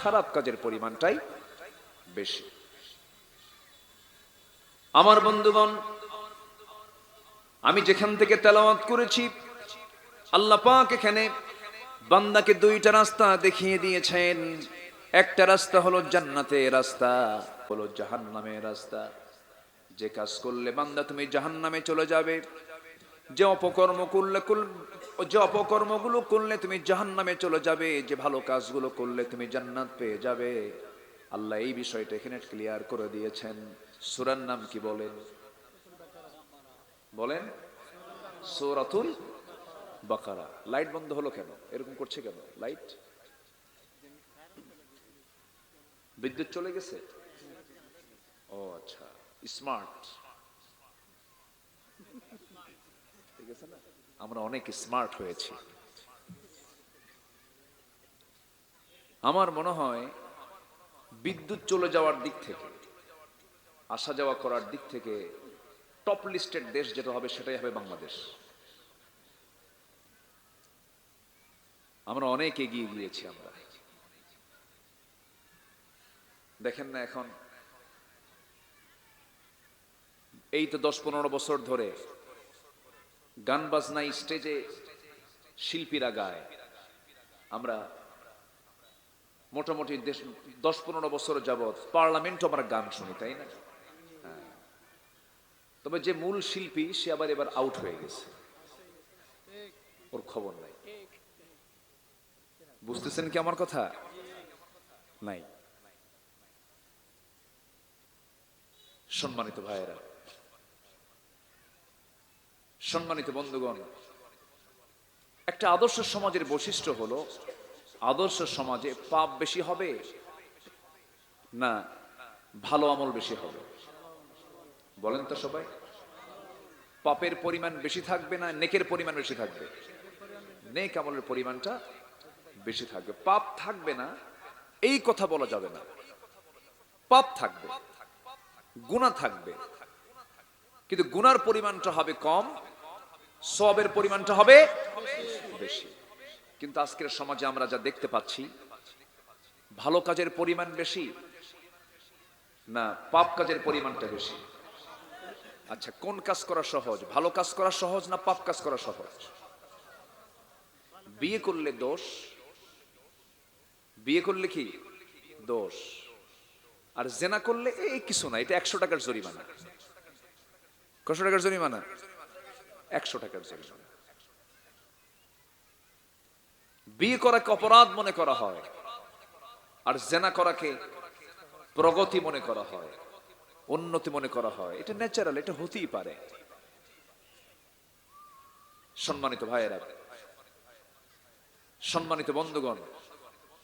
খারাপ কাজের পরিমাণটাই বেশি। আমার বন্ধুগণ, আমি যেখান থেকে তেলাওয়াত করেছি, আল্লাহ পাক এখানে বান্দাকে দুইটা রাস্তা দেখিয়ে দিয়েছেন। একটা রাস্তা হলো জান্নাতের রাস্তা, হলো জাহান্নামের রাস্তা। যে কাজ করলে বান্দা তুমি জাহান্নামে চলে যাবে, যে অপকর্ম করলে যে অপকর্মগুলো করলে তুমি জাহান্নামে চলে যাবে, যে ভালো কাজগুলো করলে তুমি জান্নাত পেয়ে যাবে, আল্লাহ এই বিষয়টা এখানে ক্লিয়ার করে দিয়েছেন। সূরার নাম কি বলেন? বলেন সূরাতুল বাকারা। লাইট বন্ধ হলো কেন? এরকম করছে কেন লাইট? বিদ্যুৎ চলে গেছে? ও আচ্ছা, স্মার্ট। ঠিক আছে না, আমরা অনেক স্মার্ট হয়েছি। আমার মনে হয় বিদ্যুৎ চলে যাওয়ার দিক থেকে, আসা যাওয়া করার দিক থেকে টপ লিস্টেড দেশ যেটা হবে সেটাই হবে বাংলাদেশ। আমরা অনেক এগিয়ে গিয়েছি। আমরা দেখেন না, এখন এই তো 10-15 বছর ধরে গান বাজনাই স্টেজে শিল্পীরা গায়। আমরা মোটামুটি 10-15 বছর যাবৎ পার্লামেন্টও আমরা গান শুনি, তাই না? হ্যাঁ। তবে যে মূল শিল্পী সে আবার এবার আউট হয়ে গেছে, ওর খবর নাই। বুঝতেছেন কি আমার কথা? নাই। সম্মানিত ভাইয়েরা, সম্মানিত বন্ধুগণ, একটা আদর্শ সমাজের বৈশিষ্ট্য হলো, আদর্শ সমাজে পাপ বেশি হবে না ভালো আমল বেশি হবে? বলেন তো সবাই। পাপের পরিমাণ বেশি থাকবে না নেকের পরিমাণ বেশি থাকবে? নেক আমলের পরিমাণটা বেশি থাকবে। পাপ থাকবে না এই কথা বলা যাবে না। পাপ থাকবে, গুনাহ থাকবে, কিন্তু গুনার পরিমাণটা হবে কম, সওয়াবের পরিমাণটা হবে বেশি। কিন্তু আজকের সমাজে আমরা যা দেখতে পাচ্ছি, ভালো কাজের পরিমাণ বেশি না পাপ কাজের পরিমাণটা বেশি? আচ্ছা, কোন কাজ করা সহজ? ভালো কাজ করা সহজ না পাপ কাজ করা সহজ? বিয়ে করলে দোষ, বিয়ে করলে কি দোষ, আর জেনা করলে এই কিছু না, এটা 100 টাকার জরিমানা। কত টাকার জরিমানা? 100 টাকার জরিমানা। বিয়ে করাকে অপরাধ মনে করা হয়, আর জেনা করাকে প্রগতি মনে করা হয়, উন্নতি মনে করা হয়। এটা ন্যাচারাল, এটা হতেই পারে। সম্মানিত ভাইয়েরা, সম্মানিত বন্ধুগণ,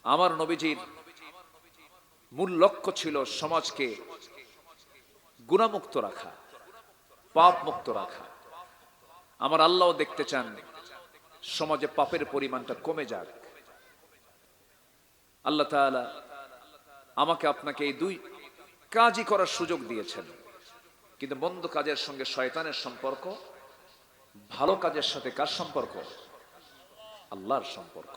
আমার নবীজির মূল লক্ষ্য ছিল সমাজকে গুনাহমুক্ত রাখা, পাপ মুক্ত রাখা। আমার আল্লাহ দেখতে চান সমাজে পাপের পরিমাণটা কমে যাক। আল্লাহ তাআলা আমাকে আপনাকে এই দুই কাজই করার সুযোগ দিয়েছেন। কিন্তু মন্দ কাজের সঙ্গে শয়তানের সম্পর্ক, ভালো কাজের সাথে কার সম্পর্ক? আল্লাহর সম্পর্ক।